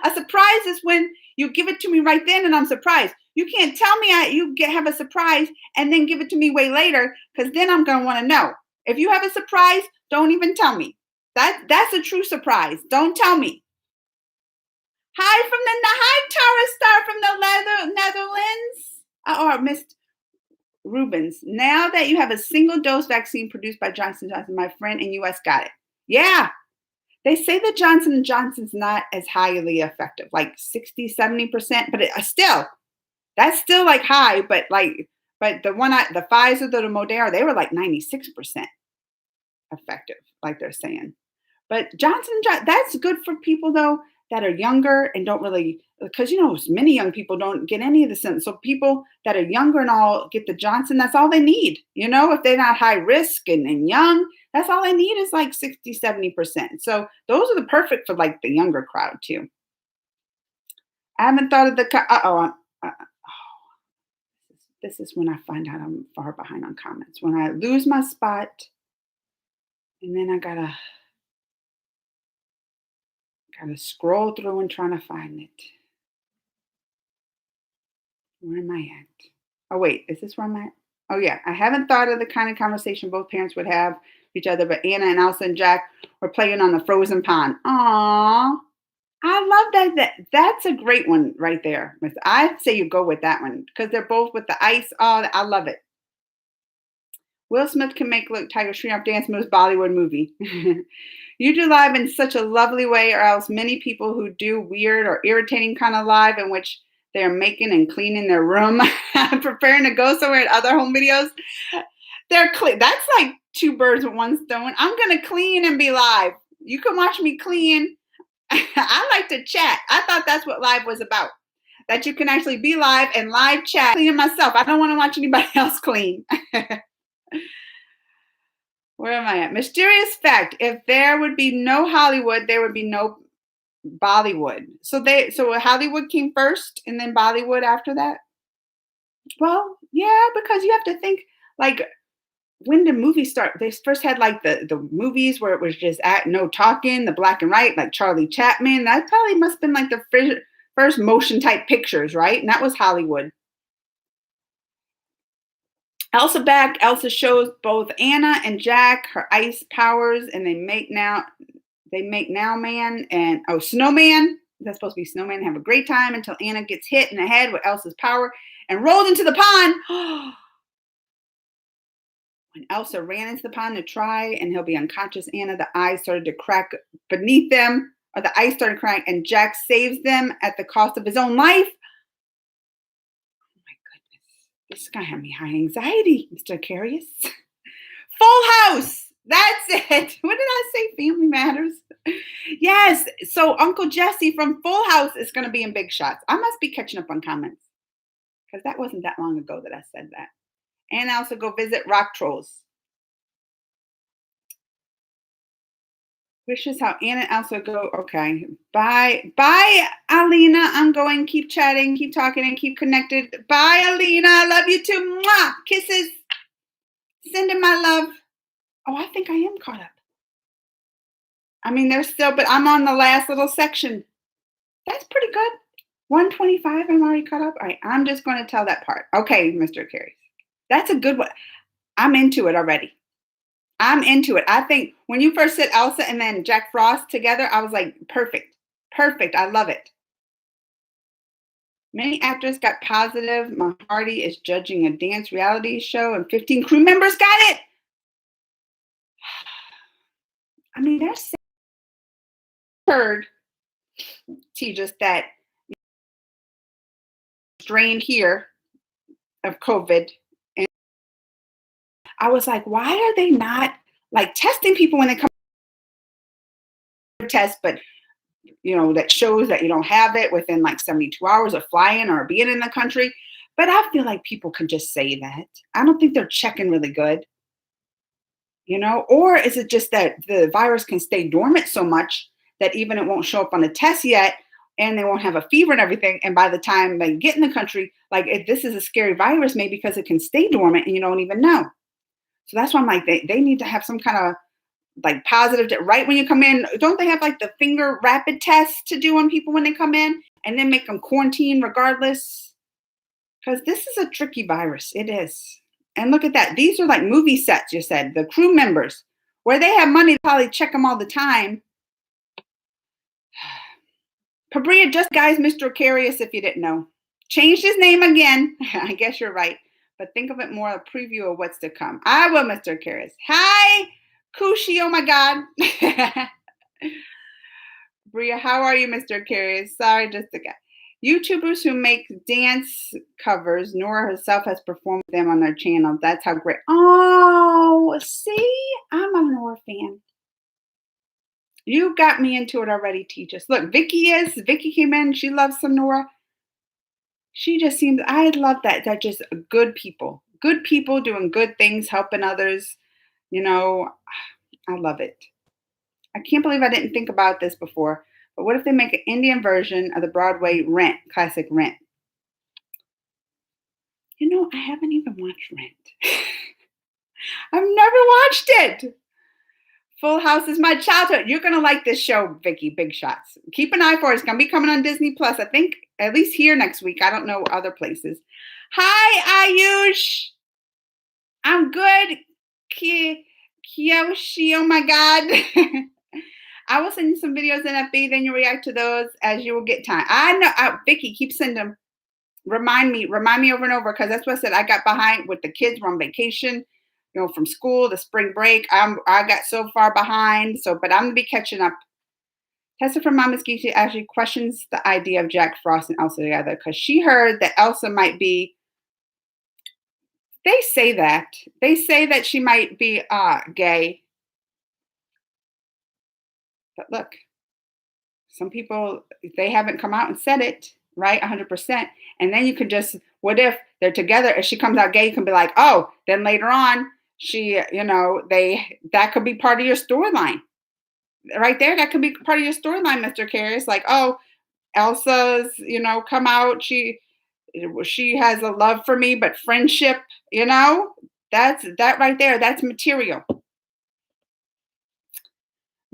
A surprise is when you give it to me right then and I'm surprised. You can't tell me you have a surprise and then give it to me way later, because then I'm going to want to know. If you have a surprise, don't even tell me. That's a true surprise. Don't tell me. Hi, Tara Star from the Netherlands. Oh, Miss Rubens. Now that you have a single dose vaccine produced by Johnson & Johnson, my friend in U.S. got it. Yeah. They say that Johnson & Johnson's not as highly effective, like 60, 70%, but that's still like high, but the Pfizer, the Moderna, they were like 96% effective, like they're saying. But Johnson, that's good for people though that are younger and don't really, because many young people don't get any of the symptoms. So people that are younger and all get the Johnson, that's all they need. If they're not high risk and young, that's all they need is like 60, 70%. So those are the perfect for like the younger crowd too. I haven't thought of this is when I find out I'm far behind on comments. When I lose my spot, and then I gotta scroll through and trying to find it. Where am I at? Oh wait, is this where I'm at? Oh yeah, I haven't thought of the kind of conversation both parents would have with each other, but Anna and Elsa and Jack were playing on the frozen pond. Aww. I love that. That's a great one right there. I'd say you go with that one because they're both with the ice. Oh, I love it. Will Smith can make Tiger Shroff dance moves Bollywood movie. You do live in such a lovely way, or else many people who do weird or irritating kind of live in which they're making and cleaning their room, preparing to go somewhere in other home videos. They're clean. That's like two birds with one stone. I'm going to clean and be live. You can watch me clean. I like to chat. I thought that's what live was about. That you can actually be live and live chat. Cleaning myself. I don't want to watch anybody else clean. Where am I at? Mysterious fact. If there would be no Hollywood, there would be no Bollywood. So Hollywood came first and then Bollywood after that? Well, yeah, because you have to think, like, when did movies start? They first had like the movies where it was just no talking, the black and white, like Charlie Chaplin. That probably must have been like the first motion type pictures, right? And that was Hollywood. Elsa back. Elsa shows both Anna and Jack her ice powers, and they make now man and Snowman. That's supposed to be Snowman. Have a great time until Anna gets hit in the head with Elsa's power and rolled into the pond. When Elsa ran into the pond to try, and he'll be unconscious, Anna, the eyes started to crack beneath them, or the ice started cracking, and Jack saves them at the cost of his own life. Oh my goodness. This is going to have me high anxiety, Mr. Curious. Full House. That's it. What did I say? Family Matters. Yes. So Uncle Jesse from Full House is going to be in Big Shots. I must be catching up on comments because that wasn't that long ago that I said that. And I also go visit Rock Trolls. Wishes how Anna and Elsa go. Okay. Bye. Bye, Alina. I'm going. Keep chatting, keep talking, and keep connected. Bye, Alina. I love you too. Mwah! Kisses. Sending my love. Oh, I think I am caught up. I mean, there's still, but I'm on the last little section. That's pretty good. 125. I'm already caught up. All right. I'm just going to tell that part. Okay, Mr. Carey. That's a good one. I'm into it already. I'm into it. I think when you first said Elsa and then Jack Frost together, I was like, perfect. Perfect. I love it. Many actors got positive. Mahardy is judging a dance reality show and 15 crew members got it. I mean, that's heard, just that strain here of COVID. And I was like, why are they not like testing people when they come test, but that shows that you don't have it within like 72 hours of flying or being in the country. But I feel like people can just say that. I don't think they're checking really good. Or is it just that the virus can stay dormant so much that even it won't show up on a test yet and they won't have a fever and everything. And by the time they get in the country, like if this is a scary virus, maybe because it can stay dormant and you don't even know. So that's why I'm like, they need to have some kind of like positive, right when you come in. Don't they have like the finger rapid test to do on people when they come in and then make them quarantine regardless? Because this is a tricky virus. It is. And look at that. These are like movie sets, you said. The crew members, where they have money to probably check them all the time. Pabria just guys Mr. Carious, if you didn't know. Changed his name again. I guess you're right. But think of it more a preview of what's to come. I will, Mr. Carious. Hi, Kushi. Oh, my God. Bria, how are you, Mr. Carious? Sorry, just a guy. YouTubers who make dance covers, Nora herself has performed them on their channel. That's how great. Oh, see? I'm a Nora fan. You got me into it already, Teachers. Look, Vicky came in. She loves some Nora. She just seems, I love that. They're just good people. Good people doing good things, helping others. I love it. I can't believe I didn't think about this before. But what if they make an Indian version of the Broadway Rent, classic Rent? I haven't even watched Rent. I've never watched it. Full House is my childhood. You're going to like this show, Vicky, Big Shots. Keep an eye for it. It's going to be coming on Disney Plus. I think at least here next week. I don't know other places. Hi, Ayush. I'm good. Kiyoshi, oh my God. I will send you some videos in FB, then you react to those as you will get time. I know, Vicky, keep sending them. Remind me over and over, because that's what I said. I got behind with the kids. We're on vacation, from school, the spring break. I got so far behind. But I'm gonna be catching up. Tessa from Mama's Geeky actually questions the idea of Jack Frost and Elsa together because she heard that Elsa might be. They say that she might be gay. But look, some people, they haven't come out and said it, right? 100%. And then you could just, what if they're together? If she comes out gay, you can be like, oh, then later on, she, that could be part of your storyline. Right there, that could be part of your storyline, Mr. Carious. Like, oh, Elsa's, come out. She has a love for me, but friendship, that's that right there. That's material.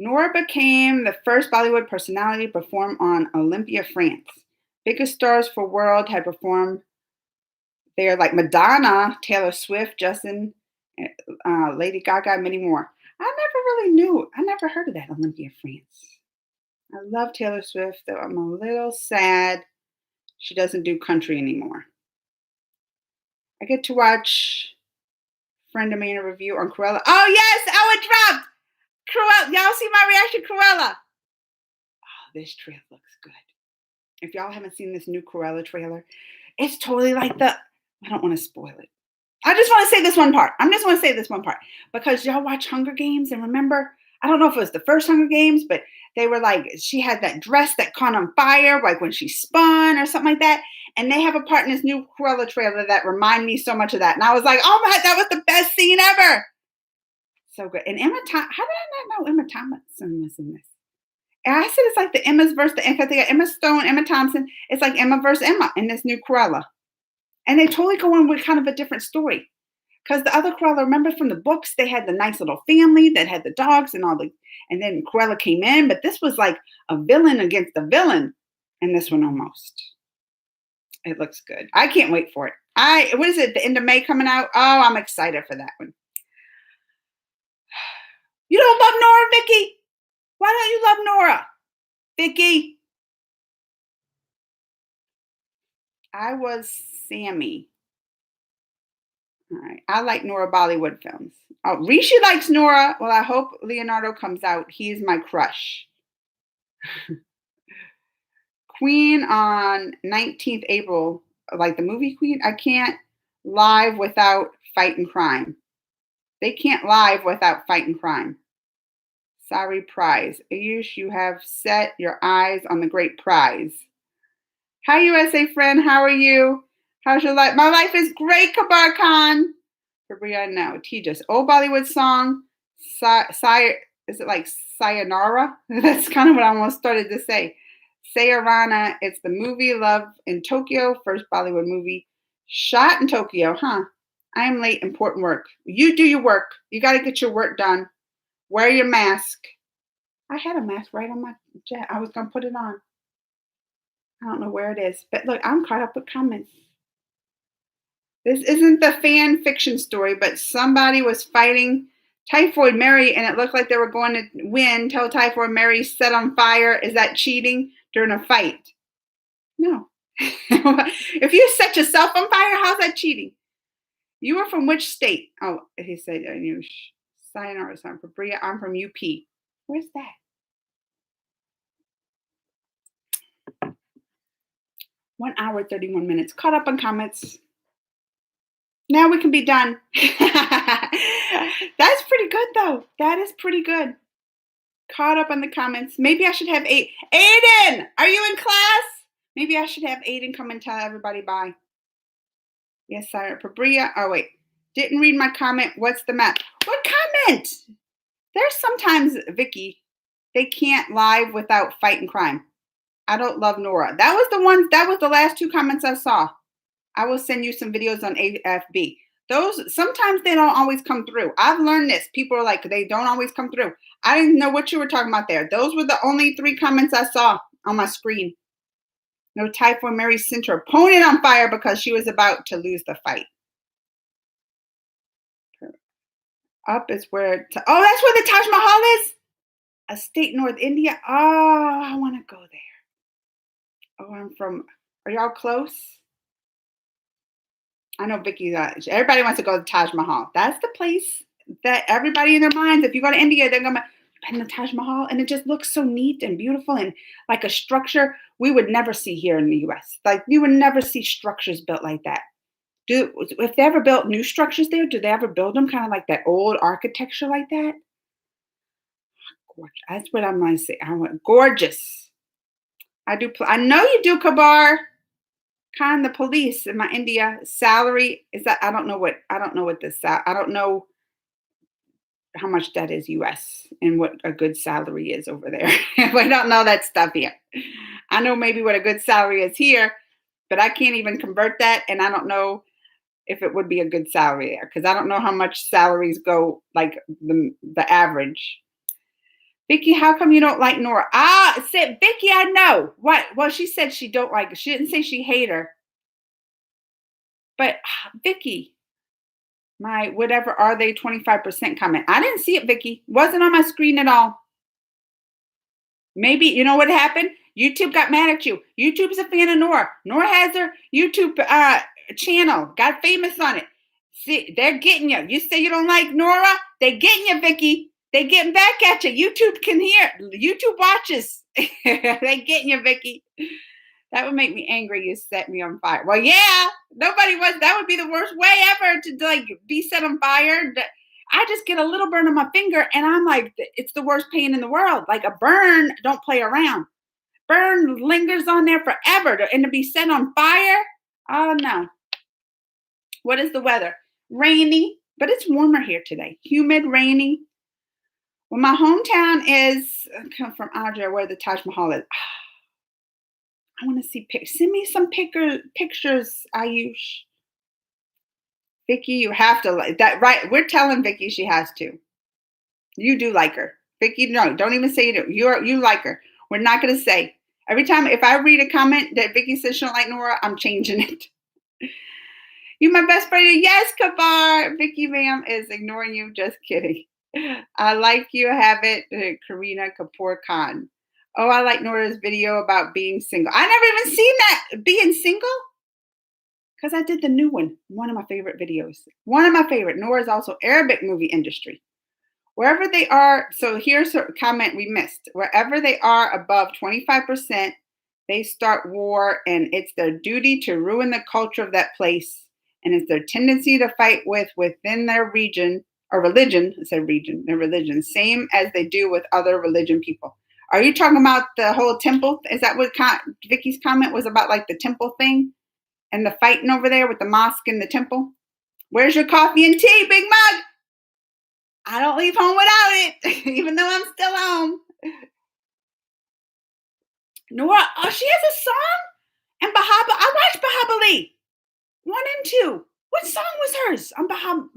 Nora became the first Bollywood personality to perform on Olympia, France. Biggest stars for world had performed there, like Madonna, Taylor Swift, Justin, Lady Gaga, and many more. I never really knew. I never heard of that, Olympia, France. I love Taylor Swift, though I'm a little sad she doesn't do country anymore. I get to watch a friend of mine a review on Cruella. Oh, yes, it dropped. Cruella, y'all see my reaction, Cruella? Oh, this trailer looks good. If y'all haven't seen this new Cruella trailer, it's totally like I don't want to spoil it. I just want to say this one part. Because y'all watch Hunger Games and remember, I don't know if it was the first Hunger Games, but they were like, she had that dress that caught on fire, like when she spun or something like that. And they have a part in this new Cruella trailer that remind me so much of that. And I was like, oh my, that was the best scene ever. So good. And Emma, how did I not know Emma Thompson was in this? And I said it's like the Emma's versus the because they got Emma Stone, Emma Thompson. It's like Emma versus Emma in this new Cruella. And they totally go on with kind of a different story. Because the other Cruella, remember from the books, they had the nice little family that had the dogs and and then Cruella came in, but this was like a villain against a villain. And this one almost. It looks good. I can't wait for it. What is it? The end of May coming out? Oh, I'm excited for that one. You don't love Nora, Vicky? Why don't you love Nora? Vicky, I was Sammy. All right. I like Nora Bollywood films. Oh, Rishi likes Nora. Well, I hope Leonardo comes out. He's my crush. Queen on 19th April, like the movie Queen. I can't live without fighting crime. They can't live without fighting crime. Sorry, prize. Ayush, you have set your eyes on the great prize. Hi, USA friend. How are you? How's your life? My life is great, Kabar Khan. For Brianna now. Tejas. Old Bollywood song. Is it like Sayonara? That's kind of what I almost started to say. Sayonara. It's the movie Love in Tokyo. First Bollywood movie. Shot in Tokyo, huh? I am late. Important work. You do your work. You got to get your work done. Wear your mask. I had a mask right on my jet. I was going to put it on. I don't know where it is. But look, I'm caught up with comments. This isn't the fan fiction story, but somebody was fighting Typhoid Mary and it looked like they were going to win till Typhoid Mary set on fire. Is that cheating during a fight? No. If you set yourself on fire, how's that cheating? You are from which state? Oh, he said, Sayonara, son. For Bria, I'm from UP. Where's that? 1 hour, 31 minutes. Caught up on comments. Now we can be done. That's pretty good, though. That is pretty good. Caught up on the comments. Maybe I should have Aiden, are you in class? Maybe I should have Aiden come and tell everybody bye. Yes, sorry. Pabria. Oh, wait. Didn't read my comment. What's the map? What comment? There's sometimes, Vicky, they can't live without fighting crime. I don't love Nora. That was the last 2 comments I saw. I will send you some videos on AFB. Those, sometimes they don't always come through. I've learned this. People are like, they don't always come through. I didn't know what you were talking about there. Those were the only 3 comments I saw on my screen. No Typhoid Mary sent her opponent on fire because she was about to lose the fight. Up is where, that's where the Taj Mahal is? A state North India? Oh, I want to go there. Oh, are y'all close? I know Vicky, everybody wants to go to Taj Mahal. That's the place that everybody in their minds, if you go to India, they're going to be the Taj Mahal. And it just looks so neat and beautiful and like a structure we would never see here in the U.S. Like you would never see structures built like that. If they ever built new structures there, do they ever build them kind of like that old architecture like that? Gorgeous. That's what I'm going to say. I want gorgeous. I know you do, Kabar. Khan, the police in my India salary is that I don't know what this I don't know how much that is US and what a good salary is over there. We don't know that stuff here. I know maybe what a good salary is here, but I can't even convert that, and I don't know if it would be a good salary there because I don't know how much salaries go like the average. Vicky, how come you don't like Nora? Said Vicky, I know. What? Well, she said she don't like her. She didn't say she hate her. But Vicky, my whatever are they 25% comment. I didn't see it, Vicky. Wasn't on my screen at all. Maybe, you know what happened? YouTube got mad at you. YouTube's a fan of Nora. Nora has her YouTube channel. Got famous on it. See, they're getting you. You say you don't like Nora? They're getting you, Vicky. They getting back at you. YouTube can hear. YouTube watches. They getting you, Vicky. That would make me angry. You set me on fire. Well, yeah, nobody was. That would be the worst way ever to like be set on fire. I just get a little burn on my finger, and I'm like, it's the worst pain in the world. Like a burn, don't play around. Burn lingers on there forever, and to be set on fire. Oh no. What is the weather? Rainy, but it's warmer here today. Humid, rainy. Well, my hometown is come from Agra, where the Taj Mahal is. I want to see pictures. Send me some pictures, Ayush. Vicky, you have to like that, right? We're telling Vicky she has to. You do like her. Vicky, no, don't even say you do. You like her. We're not going to say. Every time, if I read a comment that Vicky says she don't like Nora, I'm changing it. You my best friend. Yes, Kabar. Vicky, ma'am, is ignoring you. Just kidding. I like you. Have it, Karina Kapoor Khan. Oh, I like Nora's video about being single. I never even seen that. Being single? because I did the new one. One of my favorite videos. One of my favorite. Noor is also Arabic movie industry. Wherever they are, so here's a comment we missed. Wherever they are above 25%, they start war, and it's their duty to ruin the culture of that place. And it's their tendency to fight within their region or religion. I said region, their religion, same as they do with other religion people. Are you talking about the whole temple? Is that what Vicky's comment was about, like the temple thing and the fighting over there with the mosque and the temple? Where's your coffee and tea, Big Mug? I don't leave home without it, even though I'm still home. Nora, she has a song? And Bahaba, I watched Bahaba 1 and 2. What song was hers on Bahaba?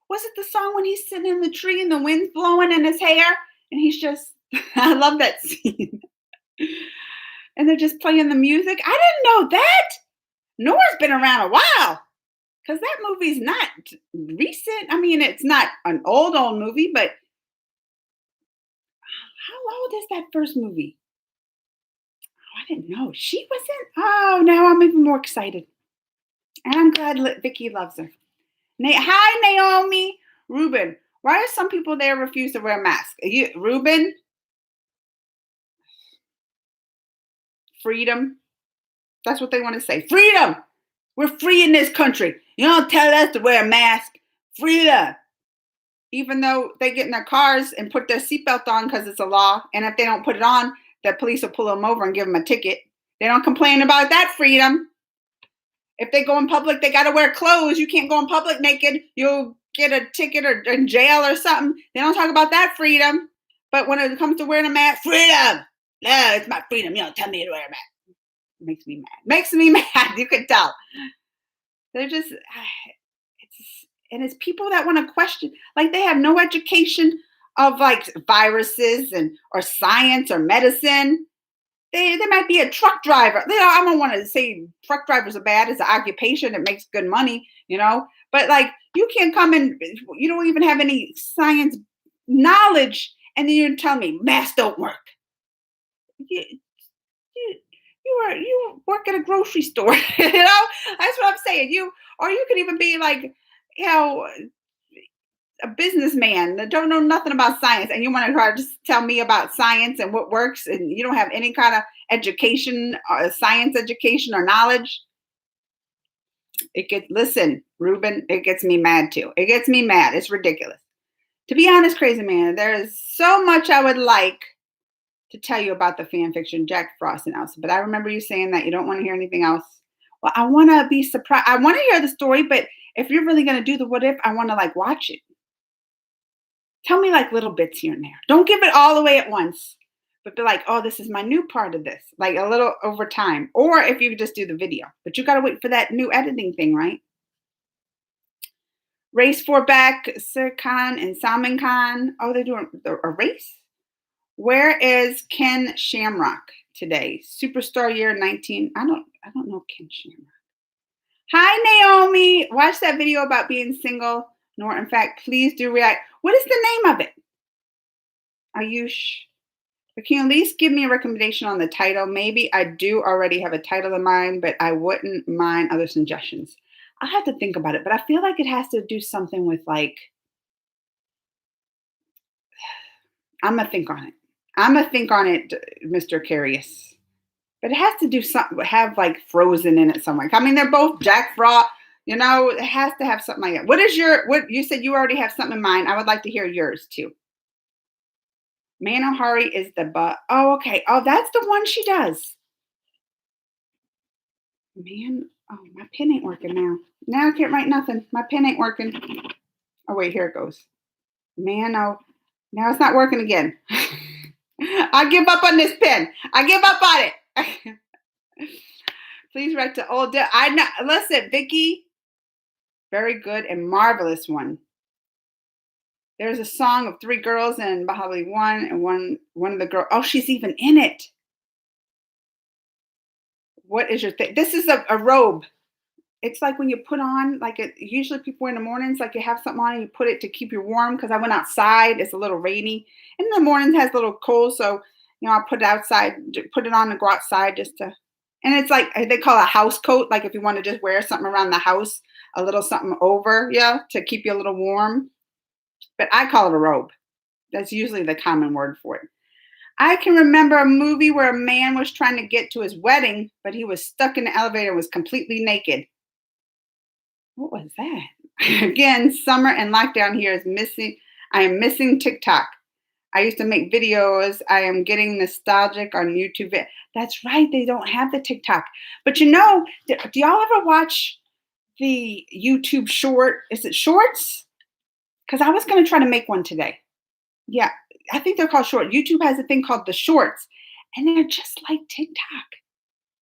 Was it the song when he's sitting in the tree and the wind's blowing in his hair? And he's just, I love that scene. And they're just playing the music. I didn't know that. Nora's been around a while. Because that movie's not recent. I mean, it's not an old movie, but how old is that first movie? Oh, I didn't know. She wasn't. Oh, now I'm even more excited. And I'm glad Vicky loves her. Hi, Naomi. Ruben, why do some people there refuse to wear a mask? Ruben? Freedom. That's what they want to say. Freedom. We're free in this country. You don't tell us to wear a mask. Freedom. Even though they get in their cars and put their seatbelt on because it's a law. And if they don't put it on, the police will pull them over and give them a ticket. They don't complain about that freedom. If they go in public, they got to wear clothes. You can't go in public naked. You'll get a ticket or in jail or something. They don't talk about that freedom. But when it comes to wearing a mask, freedom. No, it's my freedom. You don't tell me to wear a mask. It makes me mad. Makes me mad. You could tell. They're just, it's people that want to question. Like they have no education of like viruses or science or medicine. They might be a truck driver. I don't want to say truck drivers are bad. It's an occupation. It makes good money, But like you can't come in, you don't even have any science knowledge, and then you tell me masks don't work. You work at a grocery store, That's what I'm saying. You could even be like, a businessman that don't know nothing about science, and you want to try to just tell me about science and what works, and you don't have any kind of education, science education or knowledge. Listen, Ruben, it gets me mad too. It gets me mad. It's ridiculous. To be honest, Crazy Man, there is so much I would like to tell you about the fan fiction Jack Frost and Elsa, but I remember you saying that you don't want to hear anything else. Well, I want to be surprised. I want to hear the story, but if you're really going to do the what if, I want to like watch it. Tell me like little bits here and there. Don't give it all away at once, but be like, oh, this is my new part of this, like a little over time. Or if you just do the video, but you got to wait for that new editing thing, right? Race for Back, Sir Khan and Salman Khan. Oh, they're doing a race? Where is Ken Shamrock today? Superstar year 19. I don't know Ken Shamrock. Hi, Naomi. Watch that video about being single. Nor, in fact, please do react. What is the name of it? Ayush. But can you at least give me a recommendation on the title? Maybe I do already have a title in mind, but I wouldn't mind other suggestions. I'll have to think about it, but I feel like it has to do something with like, I'm going to think on it. Mr. Curious. But it has to do something, have like Frozen in it somewhere. I mean, they're both Jack Frost, it has to have something like that. What you said you already have something in mind. I would like to hear yours too. Manohari is the butt. Oh, okay. Oh, that's the one she does. Oh, my pen ain't working now. Now I can't write nothing. My pen ain't working. Oh, wait, here it goes. Now it's not working again. I give up on this pen. I give up on it. Please write to old. Listen, Vicky. Very good and marvelous one. There's a song of 3 girls in Bahubali 1, and one of the girls. Oh, she's even in it. What is your thing? This is a robe. It's like when you put on, usually people wear in the mornings, like you have something on and you put it to keep you warm. Because I went outside, it's a little rainy. In the mornings has a little cold, so I put it outside, put it on and go outside just to. And it's like they call it a house coat. Like if you want to just wear something around the house, a little something over, yeah, to keep you a little warm. But I call it a robe. That's usually the common word for it. I can remember a movie where a man was trying to get to his wedding, but he was stuck in the elevator and was completely naked. What was that? Again, summer and lockdown here is missing. I am missing TikTok. I used to make videos. I am getting nostalgic on YouTube. That's right. They don't have the TikTok. But do y'all ever watch the YouTube short? Is it shorts? Because I was going to try to make one today. Yeah, I think they're called short. YouTube has a thing called the shorts, and they're just like TikTok.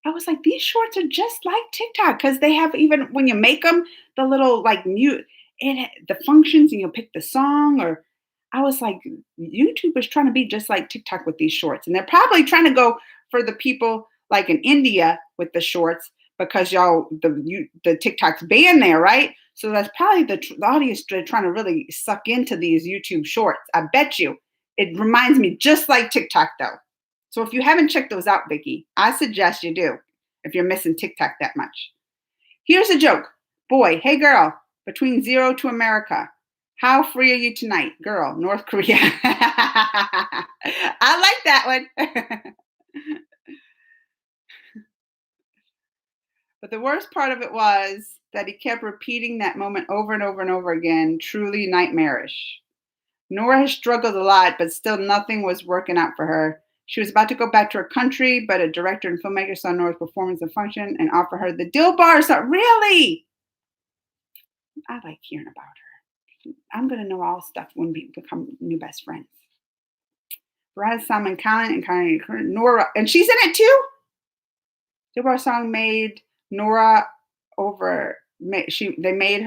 I was like, these shorts are just like TikTok because they have, even when you make them, the little like mute and the functions, and you'll pick the song. Or I was like, YouTube is trying to be just like TikTok with these shorts, and they're probably trying to go for the people like in India with the shorts because the TikTok's banned there, right? So that's probably the audience they're trying to really suck into these YouTube shorts. I bet you. It reminds me just like TikTok though. So if you haven't checked those out, Vicki, I suggest you do if you're missing TikTok that much. Here's a joke. Boy, hey girl, between 0 to America, how free are you tonight? Girl, North Korea. I like that one. But the worst part of it was that he kept repeating that moment over and over and over again, truly nightmarish. Nora has struggled a lot, but still nothing was working out for her. She was about to go back to her country, but a director and filmmaker saw Nora's performance and function and offered her the deal bar. So really, I like hearing about her. I'm going to know all stuff when we become new best friends. Brad, Salman Khan, and Connie Nora, and she's in it too. Deal bar song made Nora over. They made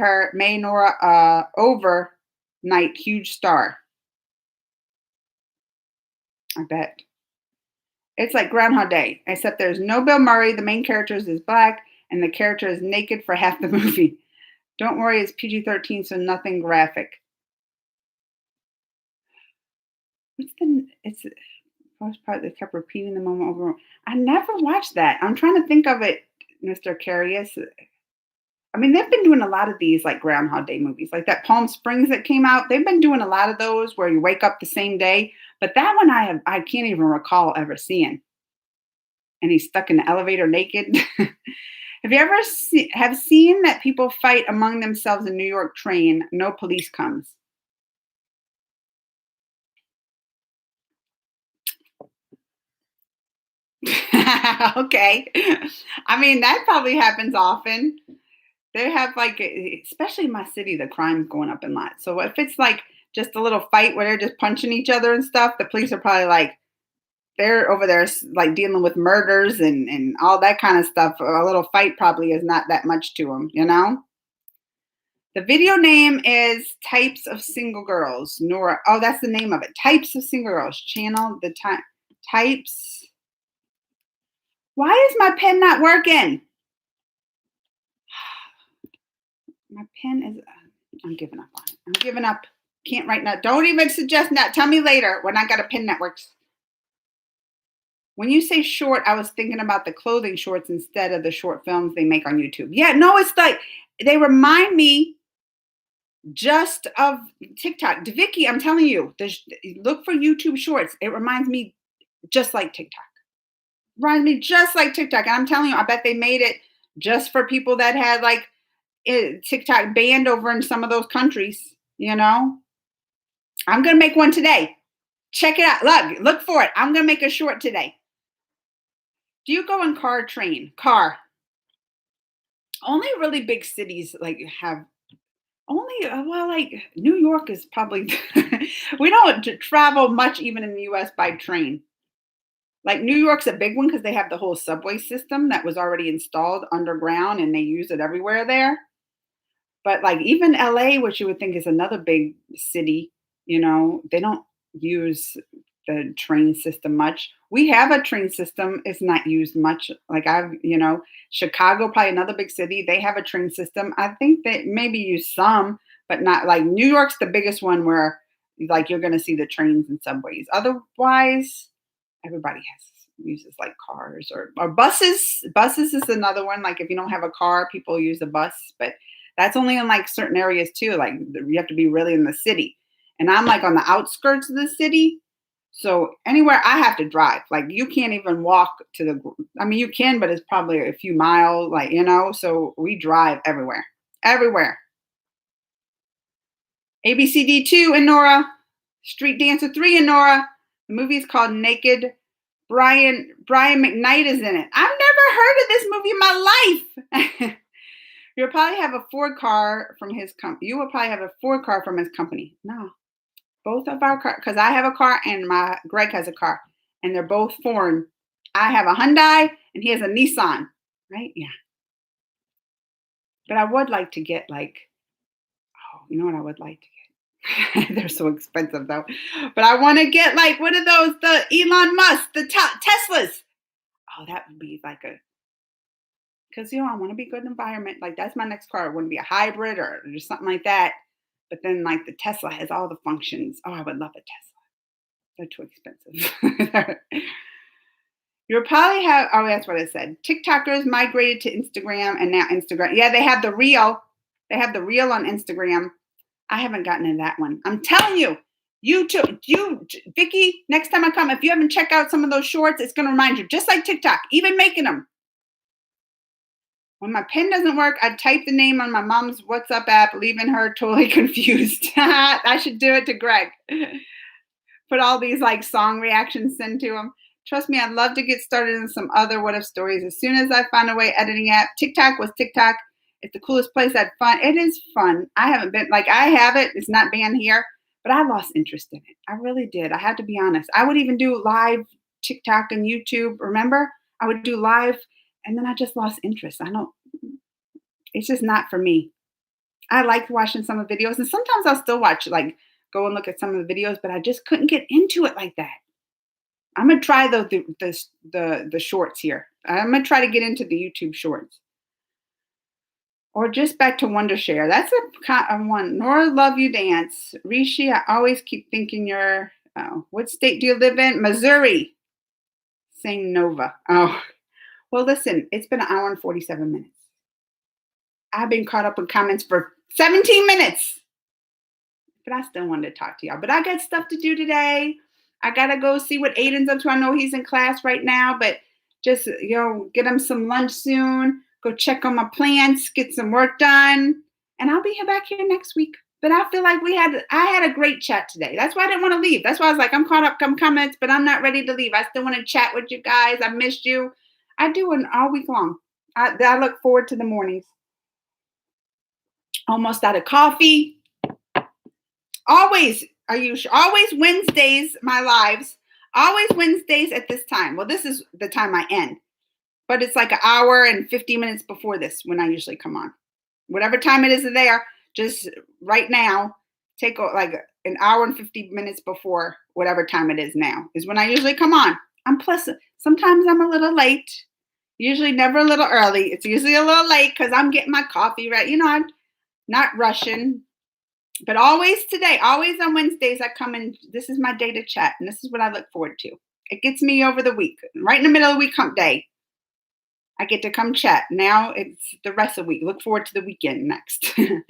Nora overnight huge star. I bet. It's like Groundhog Day, except there's no Bill Murray. The main character is black, and the character is naked for half the movie. Don't worry, it's PG-13, so nothing graphic. It's the first part that kept repeating the moment over. I never watched that. I'm trying to think of it, Mr. Carius. I mean, they've been doing a lot of these like Groundhog Day movies, like that Palm Springs that came out. They've been doing a lot of those where you wake up the same day. But that one I can't even recall ever seeing. And he's stuck in the elevator naked. Have you ever seen that people fight among themselves in New York train? No police comes. Okay. I mean, that probably happens often. They have like, especially in my city, the crime's going up a lot. So if it's like just a little fight where they're just punching each other and stuff, the police are probably like, they're over there like dealing with murders and all that kind of stuff. A little fight probably is not that much to them, you know? The video name is Types of Single Girls. Nora, oh, that's the name of it. Types of Single Girls. Channel, the types. Why is my pen not working? My pen is, I'm giving up on it. I'm giving up. Can't write now. Don't even suggest that. Tell me later when I got a pen that works. When you say short, I was thinking about the clothing shorts instead of the short films they make on YouTube. Yeah, no, it's like, they remind me just of TikTok. Vicki, I'm telling you, look for YouTube shorts. It reminds me just like TikTok. Reminds me just like TikTok. And I'm telling you, I bet they made it just for people that had like TikTok banned over in some of those countries, you know? I'm going to make one today. Check it out. Look for it. I'm going to make a short today. Do you go in car or train? Car. Only really big cities like have like New York is probably, we don't travel much even in the US by train. Like New York's a big one because they have the whole subway system that was already installed underground and they use it everywhere there. But like even LA, which you would think is another big city, you know, they don't use the train system much. We have a train system. It's not used much. Like Chicago, probably another big city. They have a train system. I think they maybe use some, but not like New York's the biggest one where like you're going to see the trains and subways. Otherwise, everybody has uses like cars or buses. Buses is another one. Like if you don't have a car, people use a bus, but that's only in like certain areas too. Like you have to be really in the city. And I'm like on the outskirts of the city. So anywhere I have to drive, like you can't even walk to I mean, you can, but it's probably a few miles, like, so we drive everywhere, everywhere. ABCD 2 and Nora, Street Dancer 3 and Nora. The movie is called Naked. Brian McKnight is in it. I've never heard of this movie in my life. You'll probably have a Ford car from his company. You will probably have a Ford car from his company. No, both of our cars, because I have a car and Greg has a car, and they're both foreign. I have a Hyundai and he has a Nissan, right? Yeah. But I would like to get you know what I would like to get? They're so expensive though. But I want to get like one of those, the Elon Musk, the Teslas. Oh, that would be like because I want to be good environment. Like that's my next car. It wouldn't be a hybrid or just something like that. But then like the Tesla has all the functions. Oh, I would love a Tesla. They're too expensive. You'll probably have, oh, that's what I said. TikTokers migrated to Instagram and now Instagram. Yeah, they have the reel. They have the reel on Instagram. I haven't gotten into that one. I'm telling you, Vicky, next time I come, if you haven't checked out some of those shorts, it's going to remind you, just like TikTok, even making them. When my pen doesn't work, I type the name on my mom's WhatsApp app, leaving her totally confused. I should do it to Greg. Put all these like song reactions sent to him. Trust me, I'd love to get started in some other what if stories. As soon as I find a way editing app, TikTok was TikTok. It's the coolest place. I had fun. It is fun. I haven't been, like I have it. It's not banned here, but I lost interest in it. I really did. I had to be honest. I would even do live TikTok and YouTube. Remember? I would do live and then I just lost interest. It's just not for me. I like watching some of the videos and sometimes I'll still watch, like go and look at some of the videos, but I just couldn't get into it like that. I'm going to try the shorts here. I'm going to try to get into the YouTube shorts. Or just back to Wondershare. That's a one. Nora, love you dance. Rishi, I always keep thinking what state do you live in? Missouri. Saying Nova. Oh, well, listen, it's been an hour and 47 minutes. I've been caught up with comments for 17 minutes. But I still wanted to talk to y'all. But I got stuff to do today. I got to go see what Aiden's up to. I know he's in class right now, but just, get him some lunch soon. Go check on my plants, get some work done, and I'll be back here next week. But I feel like I had a great chat today. That's why I didn't want to leave. That's why I was like, I'm caught up, some comments, but I'm not ready to leave. I still want to chat with you guys. I missed you. I do it all week long. I look forward to the mornings. Almost out of coffee. Always Wednesdays, my lives. Always Wednesdays at this time. Well, this is the time I end. But it's like an hour and 50 minutes before this when I usually come on. Whatever time it is there, just right now, take like an hour and 50 minutes before whatever time it is now is when I usually come on. Sometimes I'm a little late. Usually never a little early. It's usually a little late because I'm getting my coffee ready. I'm not rushing. But always on Wednesdays, I come in. This is my day to chat. And this is what I look forward to. It gets me over the week. Right in the middle of the week, hump day. I get to come chat. Now it's the rest of the week. Look forward to the weekend next. No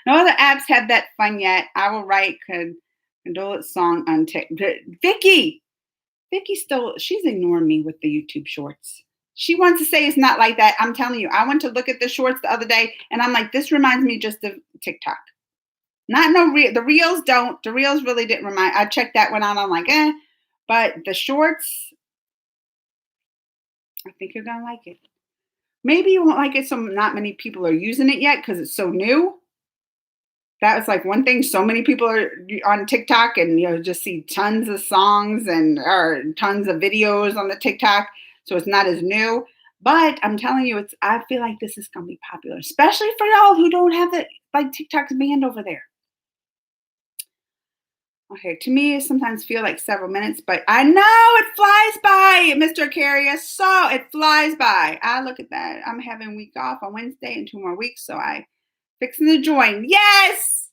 other apps have that fun yet. I will write condolence song on TikTok. Vicky she's ignoring me with the YouTube shorts. She wants to say it's not like that. I'm telling you, I went to look at the shorts the other day and I'm like, this reminds me just of TikTok. The reels don't. The reels really didn't remind. I checked that one out. I'm like, but the shorts, I think you're going to like it. Maybe you won't like it, so not many people are using it yet because it's so new. That was like one thing. So many people are on TikTok and just see tons of songs or tons of videos on the TikTok. So it's not as new. But I'm telling you, I feel like this is going to be popular, especially for y'all who don't have TikTok's banned over there. Okay, to me, it sometimes feel like several minutes, but I know it flies by, Mr. Carius. So it flies by. Look at that. I'm having a week off on Wednesday and 2 more weeks, so I fixing to join. Yes!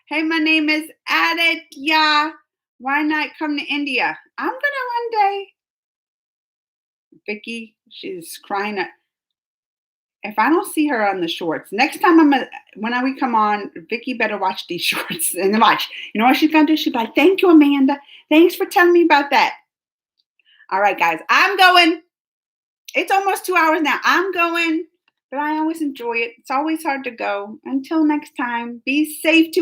Hey, my name is Aditya. Why not come to India? I'm going to one day. Vicky, she's crying. If I don't see her on the shorts, next time when we come on, Vicky better watch these shorts and watch. You know what she's gonna do? She'll be like, "Thank you, Amanda. Thanks for telling me about that." All right, guys, I'm going. It's almost 2 hours now. I'm going, but I always enjoy it. It's always hard to go. Until next time, be safe.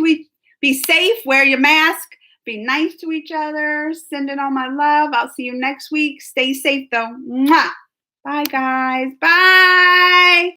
Be safe. Wear your mask. Be nice to each other. Sending all my love. I'll see you next week. Stay safe, though. Mwah. Bye, guys. Bye.